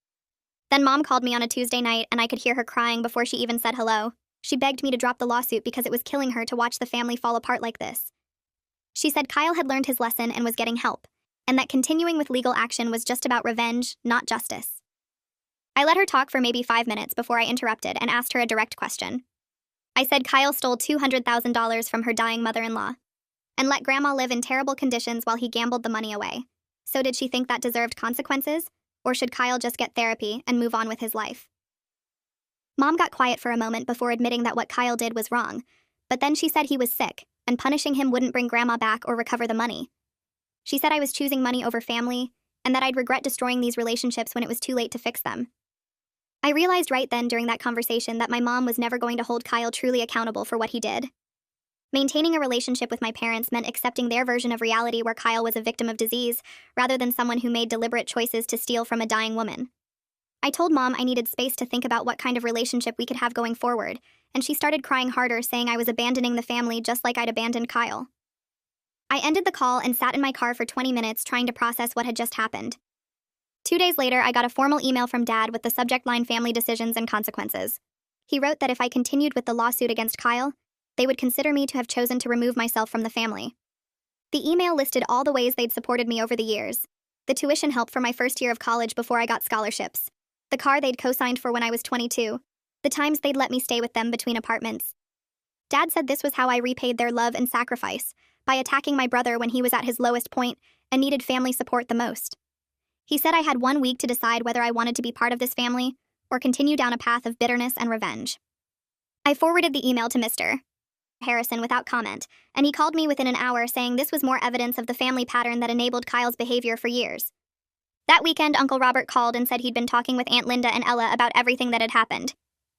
Then Mom called me on a Tuesday night and I could hear her crying before she even said hello. She begged me to drop the lawsuit because it was killing her to watch the family fall apart like this. She said Kyle had learned his lesson and was getting help, and that continuing with legal action was just about revenge, not justice. I let her talk for maybe 5 minutes before I interrupted and asked her a direct question. I said Kyle stole $200,000 from her dying mother-in-law and let Grandma live in terrible conditions while he gambled the money away. So did she think that deserved consequences, or should Kyle just get therapy and move on with his life? Mom got quiet for a moment before admitting that what Kyle did was wrong, but then she said he was sick, and punishing him wouldn't bring Grandma back or recover the money. She said I was choosing money over family, and that I'd regret destroying these relationships when it was too late to fix them. I realized right then during that conversation that my mom was never going to hold Kyle truly accountable for what he did. Maintaining a relationship with my parents meant accepting their version of reality where Kyle was a victim of disease, rather than someone who made deliberate choices to steal from a dying woman. I told Mom I needed space to think about what kind of relationship we could have going forward, and she started crying harder, saying I was abandoning the family just like I'd abandoned Kyle. I ended the call and sat in my car for 20 minutes trying to process what had just happened. 2 days later, I got a formal email from Dad with the subject line Family Decisions and Consequences. He wrote that if I continued with the lawsuit against Kyle, they would consider me to have chosen to remove myself from the family. The email listed all the ways they'd supported me over the years: the tuition help for my first year of college before I got scholarships, the car they'd co-signed for when I was 22, the times they'd let me stay with them between apartments. Dad said this was how I repaid their love and sacrifice, by attacking my brother when he was at his lowest point and needed family support the most. He said I had 1 week to decide whether I wanted to be part of this family or continue down a path of bitterness and revenge. I forwarded the email to Mr. Harrison without comment, and he called me within an hour saying this was more evidence of the family pattern that enabled Kyle's behavior for years. That weekend, Uncle Robert called and said he'd been talking with Aunt Linda and Ella about everything that had happened.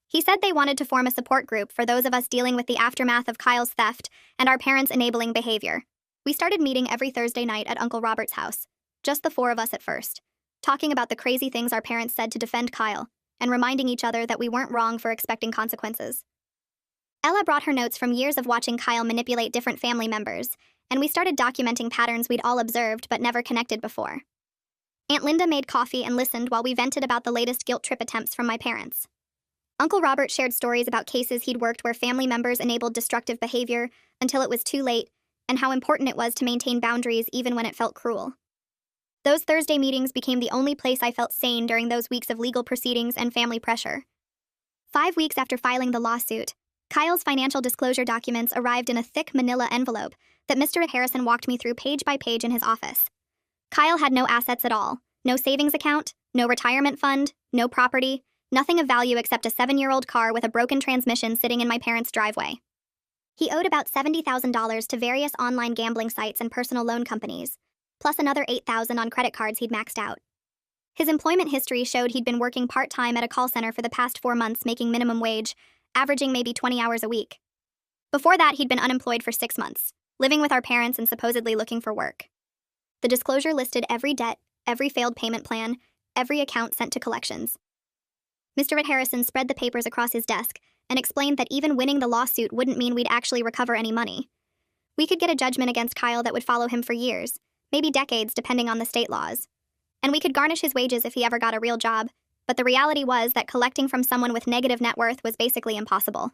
He said they wanted to form a support group for those of us dealing with the aftermath of Kyle's theft and our parents' enabling behavior. We started meeting every Thursday night at Uncle Robert's house, just the 4 of us at first, talking about the crazy things our parents said to defend Kyle, and reminding each other that we weren't wrong for expecting consequences. Ella brought her notes from years of watching Kyle manipulate different family members, and we started documenting patterns we'd all observed but never connected before. Aunt Linda made coffee and listened while we vented about the latest guilt trip attempts from my parents. Uncle Robert shared stories about cases he'd worked where family members enabled destructive behavior until it was too late, and how important it was to maintain boundaries even when it felt cruel. Those Thursday meetings became the only place I felt sane during those weeks of legal proceedings and family pressure. 5 weeks after filing the lawsuit, Kyle's financial disclosure documents arrived in a thick manila envelope that Mr. Harrison walked me through page by page in his office. Kyle had no assets at all, no savings account, no retirement fund, no property, nothing of value except a 7-year-old car with a broken transmission sitting in my parents' driveway. He owed about $70,000 to various online gambling sites and personal loan companies, plus another $8,000 on credit cards he'd maxed out. His employment history showed he'd been working part-time at a call center for the past 4 months making minimum wage, averaging maybe 20 hours a week. Before that, he'd been unemployed for 6 months, living with our parents and supposedly looking for work. The disclosure listed every debt, every failed payment plan, every account sent to collections. Mr. Harrison spread the papers across his desk and explained that even winning the lawsuit wouldn't mean we'd actually recover any money. We could get a judgment against Kyle that would follow him for years, maybe decades depending on the state laws. And we could garnish his wages if he ever got a real job, but the reality was that collecting from someone with negative net worth was basically impossible.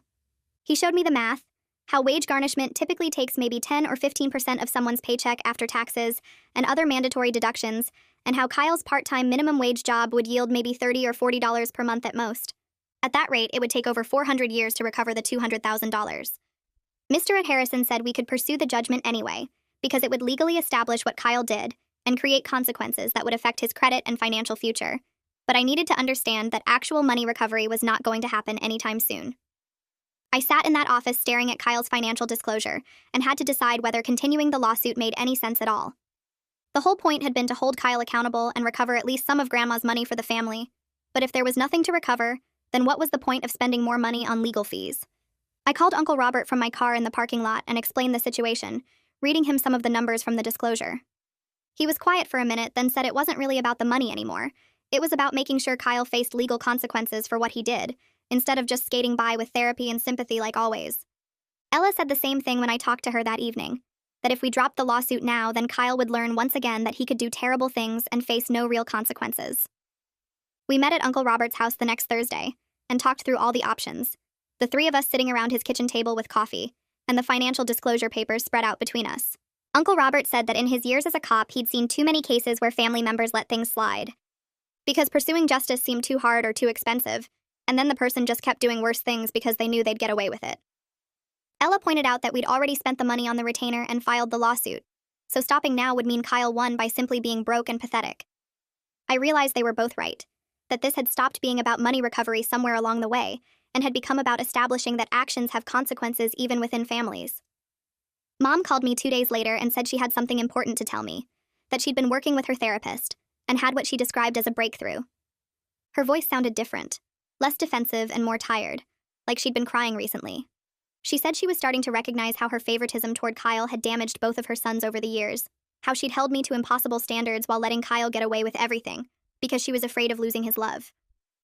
He showed me the math, how wage garnishment typically takes maybe 10 or 15% of someone's paycheck after taxes and other mandatory deductions, and how Kyle's part-time minimum wage job would yield maybe $30 or $40 per month at most. At that rate, it would take over 400 years to recover the $200,000. Mr. Harrison said we could pursue the judgment anyway, because it would legally establish what Kyle did and create consequences that would affect his credit and financial future. But I needed to understand that actual money recovery was not going to happen anytime soon. I sat in that office staring at Kyle's financial disclosure and had to decide whether continuing the lawsuit made any sense at all. The whole point had been to hold Kyle accountable and recover at least some of Grandma's money for the family. But if there was nothing to recover, then what was the point of spending more money on legal fees? I called Uncle Robert from my car in the parking lot and explained the situation, reading him some of the numbers from the disclosure. He was quiet for a minute, then said it wasn't really about the money anymore. It was about making sure Kyle faced legal consequences for what he did, instead of just skating by with therapy and sympathy like always. Ella said the same thing when I talked to her that evening, that if we dropped the lawsuit now, then Kyle would learn once again that he could do terrible things and face no real consequences. We met at Uncle Robert's house the next Thursday and talked through all the options, the 3 of us sitting around his kitchen table with coffee, and the financial disclosure papers spread out between us. Uncle Robert said that in his years as a cop, he'd seen too many cases where family members let things slide, because pursuing justice seemed too hard or too expensive, and then the person just kept doing worse things because they knew they'd get away with it. Ella pointed out that we'd already spent the money on the retainer and filed the lawsuit, so stopping now would mean Kyle won by simply being broke and pathetic. I realized they were both right, that this had stopped being about money recovery somewhere along the way, and had become about establishing that actions have consequences even within families. Mom called me 2 days later and said she had something important to tell me, that she'd been working with her therapist, and had what she described as a breakthrough. Her voice sounded different, less defensive and more tired, like she'd been crying recently. She said she was starting to recognize how her favoritism toward Kyle had damaged both of her sons over the years, how she'd held me to impossible standards while letting Kyle get away with everything, because she was afraid of losing his love.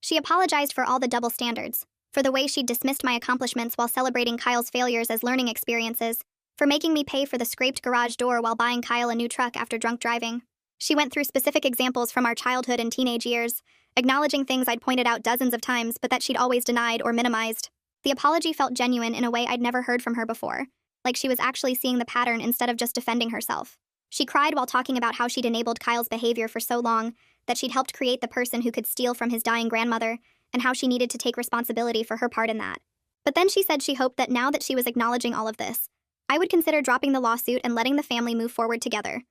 She apologized for all the double standards, for the way she'd dismissed my accomplishments while celebrating Kyle's failures as learning experiences, for making me pay for the scraped garage door while buying Kyle a new truck after drunk driving. She went through specific examples from our childhood and teenage years, acknowledging things I'd pointed out dozens of times but that she'd always denied or minimized. The apology felt genuine in a way I'd never heard from her before, like she was actually seeing the pattern instead of just defending herself. She cried while talking about how she'd enabled Kyle's behavior for so long, that she'd helped create the person who could steal from his dying grandmother, and how she needed to take responsibility for her part in that. But then she said she hoped that now that she was acknowledging all of this, I would consider dropping the lawsuit and letting the family move forward together.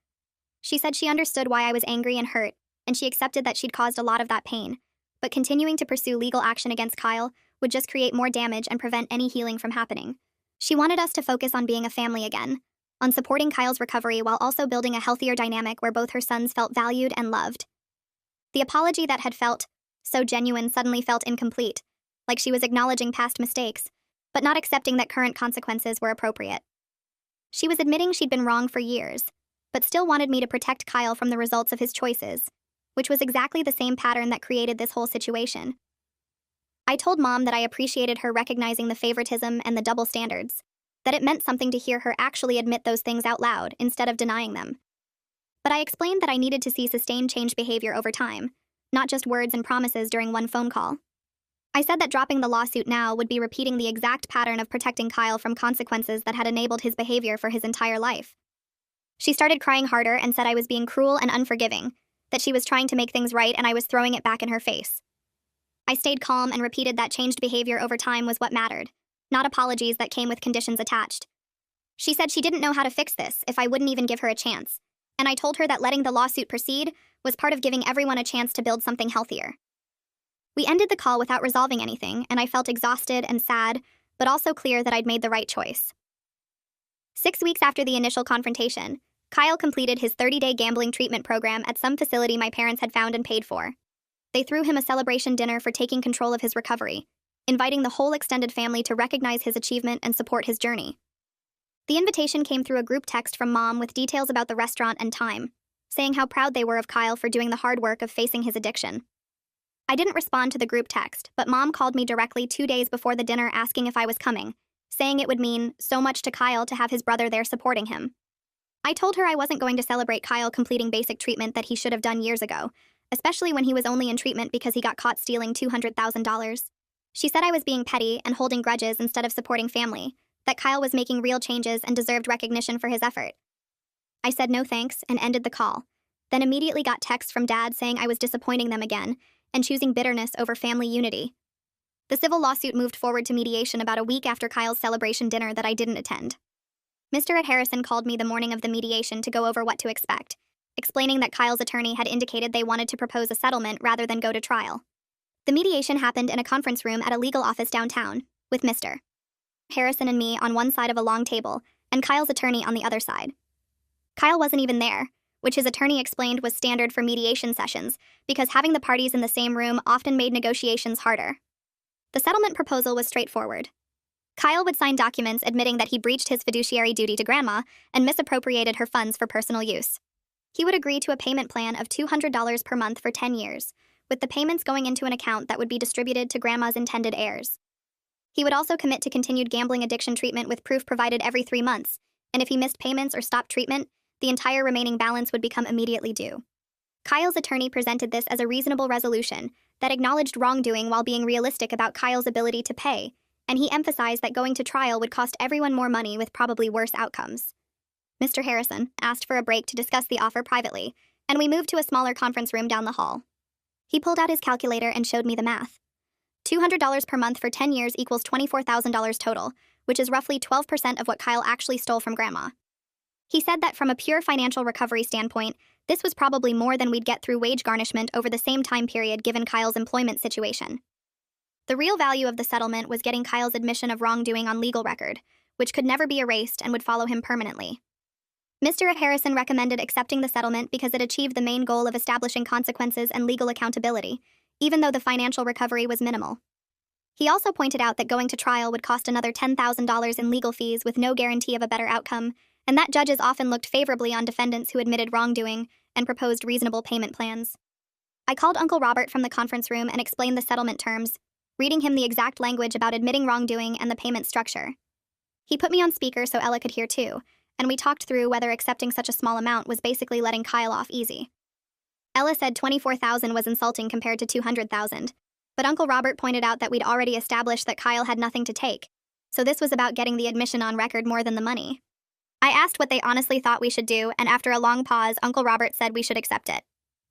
She said she understood why I was angry and hurt, and she accepted that she'd caused a lot of that pain, but continuing to pursue legal action against Kyle would just create more damage and prevent any healing from happening. She wanted us to focus on being a family again, on supporting Kyle's recovery while also building a healthier dynamic where both her sons felt valued and loved. The apology that had felt so genuine suddenly felt incomplete, like she was acknowledging past mistakes, but not accepting that current consequences were appropriate. She was admitting she'd been wrong for years, but still wanted me to protect Kyle from the results of his choices, which was exactly the same pattern that created this whole situation. I told Mom that I appreciated her recognizing the favoritism and the double standards, that it meant something to hear her actually admit those things out loud instead of denying them. But I explained that I needed to see sustained change behavior over time, not just words and promises during one phone call. I said that dropping the lawsuit now would be repeating the exact pattern of protecting Kyle from consequences that had enabled his behavior for his entire life. She started crying harder and said I was being cruel and unforgiving, that she was trying to make things right and I was throwing it back in her face. I stayed calm and repeated that changed behavior over time was what mattered, not apologies that came with conditions attached. She said she didn't know how to fix this if I wouldn't even give her a chance, and I told her that letting the lawsuit proceed was part of giving everyone a chance to build something healthier. We ended the call without resolving anything, and I felt exhausted and sad, but also clear that I'd made the right choice. 6 weeks after the initial confrontation, Kyle completed his 30-day gambling treatment program at some facility my parents had found and paid for. They threw him a celebration dinner for taking control of his recovery, inviting the whole extended family to recognize his achievement and support his journey. The invitation came through a group text from Mom with details about the restaurant and time, saying how proud they were of Kyle for doing the hard work of facing his addiction. I didn't respond to the group text, but Mom called me directly 2 days before the dinner asking if I was coming, saying it would mean so much to Kyle to have his brother there supporting him. I told her I wasn't going to celebrate Kyle completing basic treatment that he should have done years ago, especially when he was only in treatment because he got caught stealing $200,000. She said I was being petty and holding grudges instead of supporting family, that Kyle was making real changes and deserved recognition for his effort. I said no thanks and ended the call, then immediately got texts from Dad saying I was disappointing them again and choosing bitterness over family unity. The civil lawsuit moved forward to mediation about a week after Kyle's celebration dinner that I didn't attend. Mr. Harrison called me the morning of the mediation to go over what to expect, explaining that Kyle's attorney had indicated they wanted to propose a settlement rather than go to trial. The mediation happened in a conference room at a legal office downtown, with Mr. Harrison and me on one side of a long table, and Kyle's attorney on the other side. Kyle wasn't even there, which his attorney explained was standard for mediation sessions, because having the parties in the same room often made negotiations harder. The settlement proposal was straightforward. Kyle would sign documents admitting that he breached his fiduciary duty to Grandma and misappropriated her funds for personal use. He would agree to a payment plan of $200 per month for 10 years, with the payments going into an account that would be distributed to Grandma's intended heirs. He would also commit to continued gambling addiction treatment with proof provided every 3 months, and if he missed payments or stopped treatment, the entire remaining balance would become immediately due. Kyle's attorney presented this as a reasonable resolution that acknowledged wrongdoing while being realistic about Kyle's ability to pay, and he emphasized that going to trial would cost everyone more money with probably worse outcomes. Mr. Harrison asked for a break to discuss the offer privately, and we moved to a smaller conference room down the hall. He pulled out his calculator and showed me the math. $200 per month for 10 years equals $24,000 total, which is roughly 12% of what Kyle actually stole from Grandma. He said that from a pure financial recovery standpoint, this was probably more than we'd get through wage garnishment over the same time period given Kyle's employment situation. The real value of the settlement was getting Kyle's admission of wrongdoing on legal record, which could never be erased and would follow him permanently. Mr. Harrison recommended accepting the settlement because it achieved the main goal of establishing consequences and legal accountability, even though the financial recovery was minimal. He also pointed out that going to trial would cost another $10,000 in legal fees with no guarantee of a better outcome, and that judges often looked favorably on defendants who admitted wrongdoing and proposed reasonable payment plans. I called Uncle Robert from the conference room and explained the settlement terms, reading him the exact language about admitting wrongdoing and the payment structure. He put me on speaker so Ella could hear too, and we talked through whether accepting such a small amount was basically letting Kyle off easy. Ella said $24,000 was insulting compared to $200,000, but Uncle Robert pointed out that we'd already established that Kyle had nothing to take, so this was about getting the admission on record more than the money. I asked what they honestly thought we should do, and after a long pause, Uncle Robert said we should accept it.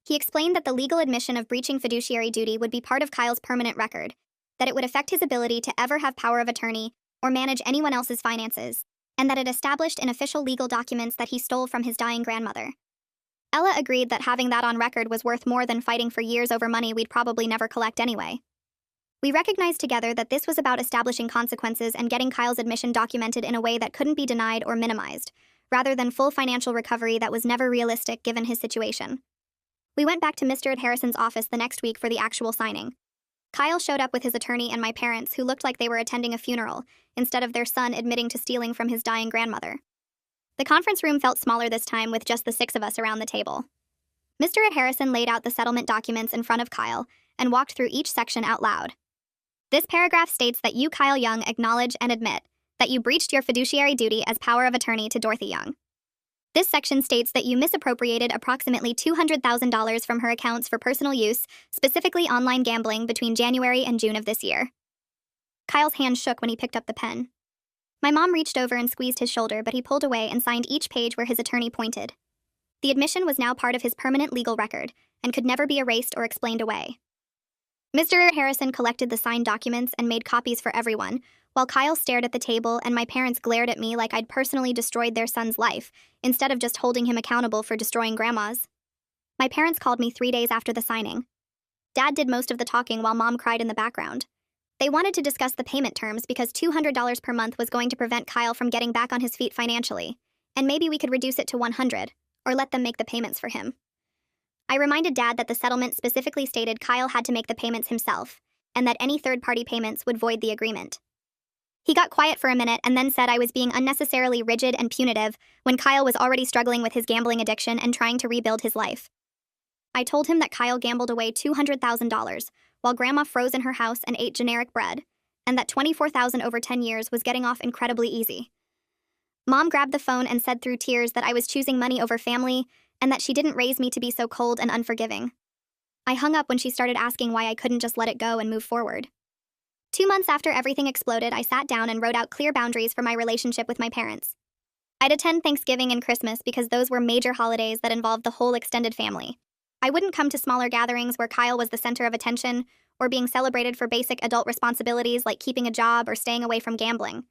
He explained that the legal admission of breaching fiduciary duty would be part of Kyle's permanent record, that it would affect his ability to ever have power of attorney or manage anyone else's finances, and that it established in official legal documents that he stole from his dying grandmother. Ella agreed that having that on record was worth more than fighting for years over money we'd probably never collect anyway. We recognized together that this was about establishing consequences and getting Kyle's admission documented in a way that couldn't be denied or minimized, rather than full financial recovery that was never realistic given his situation. We went back to Mr. Harrison's office the next week for the actual signing. Kyle showed up with his attorney and my parents, who looked like they were attending a funeral, instead of their son admitting to stealing from his dying grandmother. The conference room felt smaller this time with just the 6 of us around the table. Mr. Harrison laid out the settlement documents in front of Kyle and walked through each section out loud. This paragraph states that you, Kyle Young, acknowledge and admit that you breached your fiduciary duty as power of attorney to Dorothy Young. This section states that you misappropriated approximately $200,000 from her accounts for personal use, specifically online gambling, between January and June of this year. Kyle's hand shook when he picked up the pen. My mom reached over and squeezed his shoulder, but he pulled away and signed each page where his attorney pointed. The admission was now part of his permanent legal record and could never be erased or explained away. Mr. Harrison collected the signed documents and made copies for everyone, while Kyle stared at the table and my parents glared at me like I'd personally destroyed their son's life, instead of just holding him accountable for destroying Grandma's. My parents called me 3 days after the signing. Dad did most of the talking while Mom cried in the background. They wanted to discuss the payment terms because $200 per month was going to prevent Kyle from getting back on his feet financially, and maybe we could reduce it to $100, or let them make the payments for him. I reminded Dad that the settlement specifically stated Kyle had to make the payments himself, and that any third-party payments would void the agreement. He got quiet for a minute and then said I was being unnecessarily rigid and punitive when Kyle was already struggling with his gambling addiction and trying to rebuild his life. I told him that Kyle gambled away $200,000 while Grandma froze in her house and ate generic bread, and that $24,000 over 10 years was getting off incredibly easy. Mom grabbed the phone and said through tears that I was choosing money over family and that she didn't raise me to be so cold and unforgiving. I hung up when she started asking why I couldn't just let it go and move forward. 2 months after everything exploded, I sat down and wrote out clear boundaries for my relationship with my parents. I'd attend Thanksgiving and Christmas because those were major holidays that involved the whole extended family. I wouldn't come to smaller gatherings where Kyle was the center of attention or being celebrated for basic adult responsibilities like keeping a job or staying away from gambling.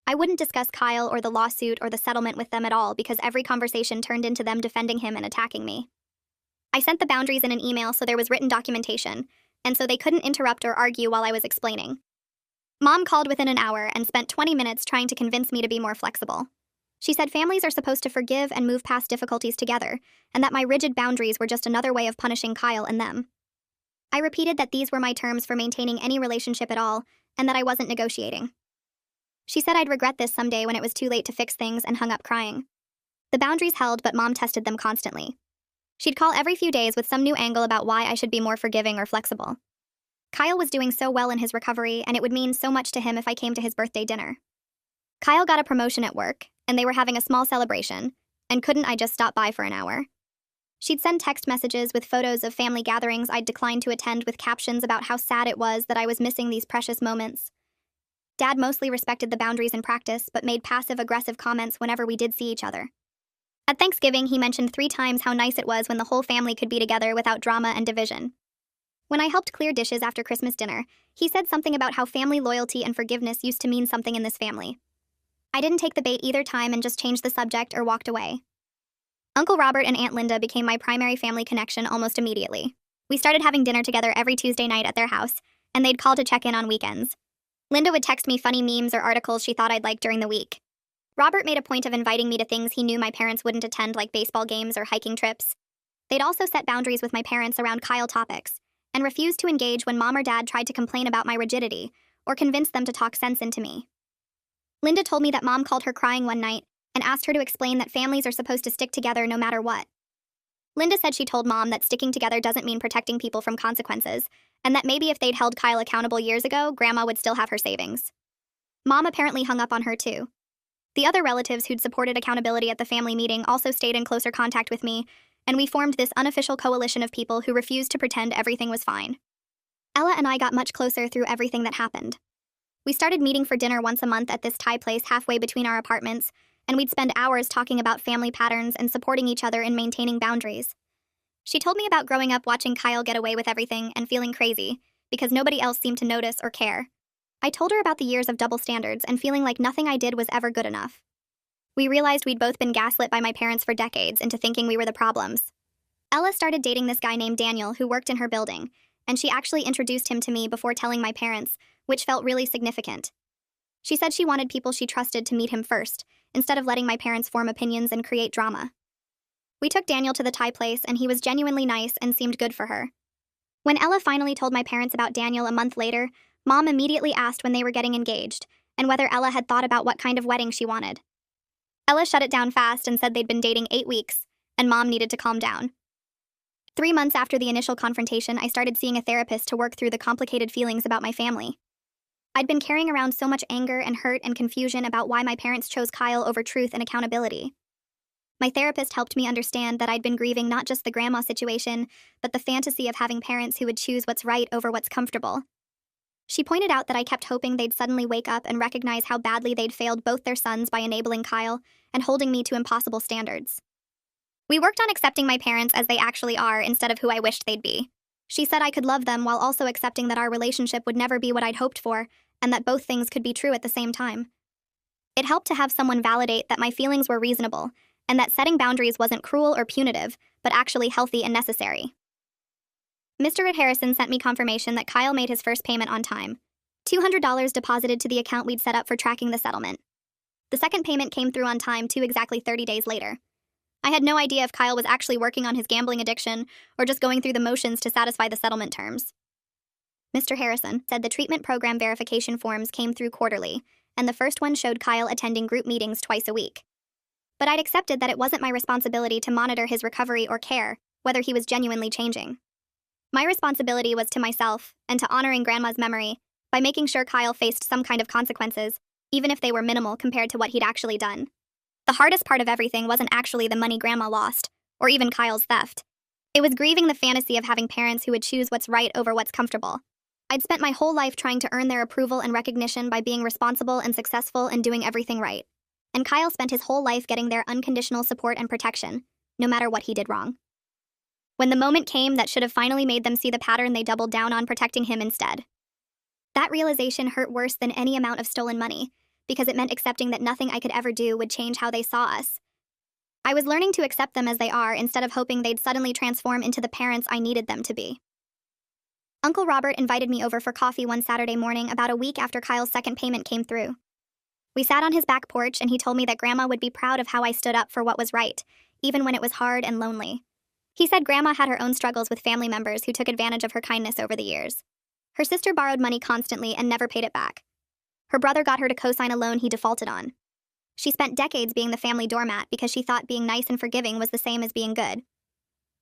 I wouldn't discuss Kyle or the lawsuit or the settlement with them at all because every conversation turned into them defending him and attacking me. I sent the boundaries in an email so there was written documentation, and so they couldn't interrupt or argue while I was explaining. Mom called within an hour and spent 20 minutes trying to convince me to be more flexible. She said families are supposed to forgive and move past difficulties together, and that my rigid boundaries were just another way of punishing Kyle and them. I repeated that these were my terms for maintaining any relationship at all, and that I wasn't negotiating. She said I'd regret this someday when it was too late to fix things and hung up crying. The boundaries held, but Mom tested them constantly. She'd call every few days with some new angle about why I should be more forgiving or flexible. Kyle was doing so well in his recovery, and it would mean so much to him if I came to his birthday dinner. Kyle got a promotion at work, and they were having a small celebration, and couldn't I just stop by for an hour? She'd send text messages with photos of family gatherings I'd declined to attend with captions about how sad it was that I was missing these precious moments. Dad mostly respected the boundaries in practice, but made passive-aggressive comments whenever we did see each other. At Thanksgiving, he mentioned 3 times how nice it was when the whole family could be together without drama and division. When I helped clear dishes after Christmas dinner, he said something about how family loyalty and forgiveness used to mean something in this family. I didn't take the bait either time and just changed the subject or walked away. Uncle Robert and Aunt Linda became my primary family connection almost immediately. We started having dinner together every Tuesday night at their house, and they'd call to check in on weekends. Linda would text me funny memes or articles she thought I'd like during the week. Robert made a point of inviting me to things he knew my parents wouldn't attend, like baseball games or hiking trips. They'd also set boundaries with my parents around Kyle topics, and refused to engage when Mom or Dad tried to complain about my rigidity, or convince them to talk sense into me. Linda told me that Mom called her crying one night and asked her to explain that families are supposed to stick together no matter what. Linda said she told Mom that sticking together doesn't mean protecting people from consequences, and that maybe if they'd held Kyle accountable years ago, Grandma would still have her savings. Mom apparently hung up on her too. The other relatives who'd supported accountability at the family meeting also stayed in closer contact with me, and we formed this unofficial coalition of people who refused to pretend everything was fine. Ella and I got much closer through everything that happened. We started meeting for dinner once a month at this Thai place halfway between our apartments, and we'd spend hours talking about family patterns and supporting each other in maintaining boundaries. She told me about growing up watching Kyle get away with everything and feeling crazy, because nobody else seemed to notice or care. I told her about the years of double standards and feeling like nothing I did was ever good enough. We realized we'd both been gaslit by my parents for decades into thinking we were the problems. Ella started dating this guy named Daniel who worked in her building, and she actually introduced him to me before telling my parents, which felt really significant. She said she wanted people she trusted to meet him first, instead of letting my parents form opinions and create drama. We took Daniel to the Thai place, and he was genuinely nice and seemed good for her. When Ella finally told my parents about Daniel a month later, Mom immediately asked when they were getting engaged, and whether Ella had thought about what kind of wedding she wanted. Ella shut it down fast and said they'd been dating 8 weeks, and Mom needed to calm down. 3 months after the initial confrontation, I started seeing a therapist to work through the complicated feelings about my family. I'd been carrying around so much anger and hurt and confusion about why my parents chose Kyle over truth and accountability. My therapist helped me understand that I'd been grieving not just the grandma situation, but the fantasy of having parents who would choose what's right over what's comfortable. She pointed out that I kept hoping they'd suddenly wake up and recognize how badly they'd failed both their sons by enabling Kyle and holding me to impossible standards. We worked on accepting my parents as they actually are instead of who I wished they'd be. She said I could love them while also accepting that our relationship would never be what I'd hoped for, and that both things could be true at the same time. It helped to have someone validate that my feelings were reasonable, and that setting boundaries wasn't cruel or punitive, but actually healthy and necessary. Mr. Harrison sent me confirmation that Kyle made his first payment on time. $200 deposited to the account we'd set up for tracking the settlement. The second payment came through on time exactly 30 days later. I had no idea if Kyle was actually working on his gambling addiction or just going through the motions to satisfy the settlement terms. Mr. Harrison said the treatment program verification forms came through quarterly, and the first one showed Kyle attending group meetings twice a week. But I'd accepted that it wasn't my responsibility to monitor his recovery or care whether he was genuinely changing. My responsibility was to myself and to honoring Grandma's memory by making sure Kyle faced some kind of consequences, even if they were minimal compared to what he'd actually done. The hardest part of everything wasn't actually the money Grandma lost, or even Kyle's theft. It was grieving the fantasy of having parents who would choose what's right over what's comfortable. I'd spent my whole life trying to earn their approval and recognition by being responsible and successful and doing everything right. And Kyle spent his whole life getting their unconditional support and protection, no matter what he did wrong. When the moment came that should have finally made them see the pattern, they doubled down on protecting him instead. That realization hurt worse than any amount of stolen money, because it meant accepting that nothing I could ever do would change how they saw us. I was learning to accept them as they are instead of hoping they'd suddenly transform into the parents I needed them to be. Uncle Robert invited me over for coffee one Saturday morning about a week after Kyle's second payment came through. We sat on his back porch and he told me that Grandma would be proud of how I stood up for what was right, even when it was hard and lonely. He said Grandma had her own struggles with family members who took advantage of her kindness over the years. Her sister borrowed money constantly and never paid it back. Her brother got her to co-sign a loan he defaulted on. She spent decades being the family doormat because she thought being nice and forgiving was the same as being good.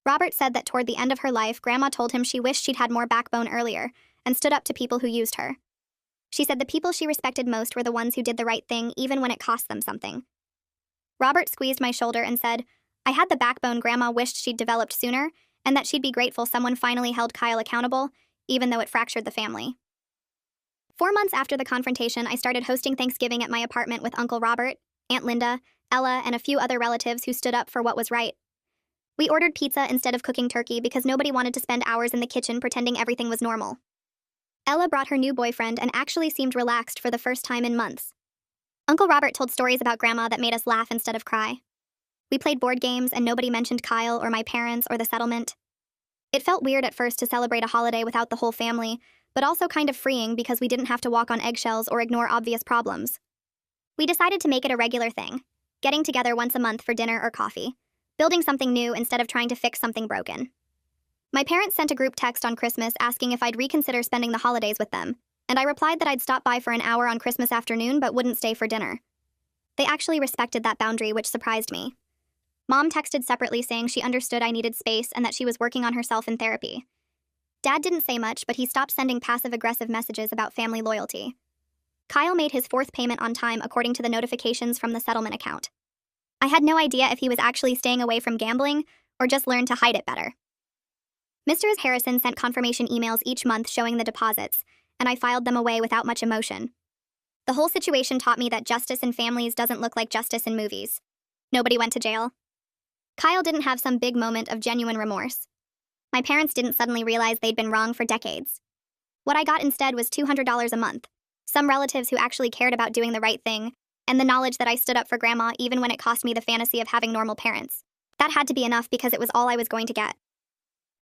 Robert said that toward the end of her life, Grandma told him she wished she'd had more backbone earlier and stood up to people who used her. She said the people she respected most were the ones who did the right thing even when it cost them something. Robert squeezed my shoulder and said, I had the backbone Grandma wished she'd developed sooner, and that she'd be grateful someone finally held Kyle accountable, even though it fractured the family. 4 months after the confrontation, I started hosting Thanksgiving at my apartment with Uncle Robert, Aunt Linda, Ella, and a few other relatives who stood up for what was right. We ordered pizza instead of cooking turkey because nobody wanted to spend hours in the kitchen pretending everything was normal. Ella brought her new boyfriend and actually seemed relaxed for the first time in months. Uncle Robert told stories about Grandma that made us laugh instead of cry. We played board games and nobody mentioned Kyle or my parents or the settlement. It felt weird at first to celebrate a holiday without the whole family, but also kind of freeing because we didn't have to walk on eggshells or ignore obvious problems. We decided to make it a regular thing, getting together once a month for dinner or coffee, building something new instead of trying to fix something broken. My parents sent a group text on Christmas asking if I'd reconsider spending the holidays with them, and I replied that I'd stop by for an hour on Christmas afternoon but wouldn't stay for dinner. They actually respected that boundary, which surprised me. Mom texted separately saying she understood I needed space and that she was working on herself in therapy. Dad didn't say much, but he stopped sending passive-aggressive messages about family loyalty. Kyle made his 4th payment on time according to the notifications from the settlement account. I had no idea if he was actually staying away from gambling or just learned to hide it better. Mr. Harrison sent confirmation emails each month showing the deposits, and I filed them away without much emotion. The whole situation taught me that justice in families doesn't look like justice in movies. Nobody went to jail. Kyle didn't have some big moment of genuine remorse. My parents didn't suddenly realize they'd been wrong for decades. What I got instead was $200 a month, some relatives who actually cared about doing the right thing, and the knowledge that I stood up for Grandma even when it cost me the fantasy of having normal parents. That had to be enough because it was all I was going to get.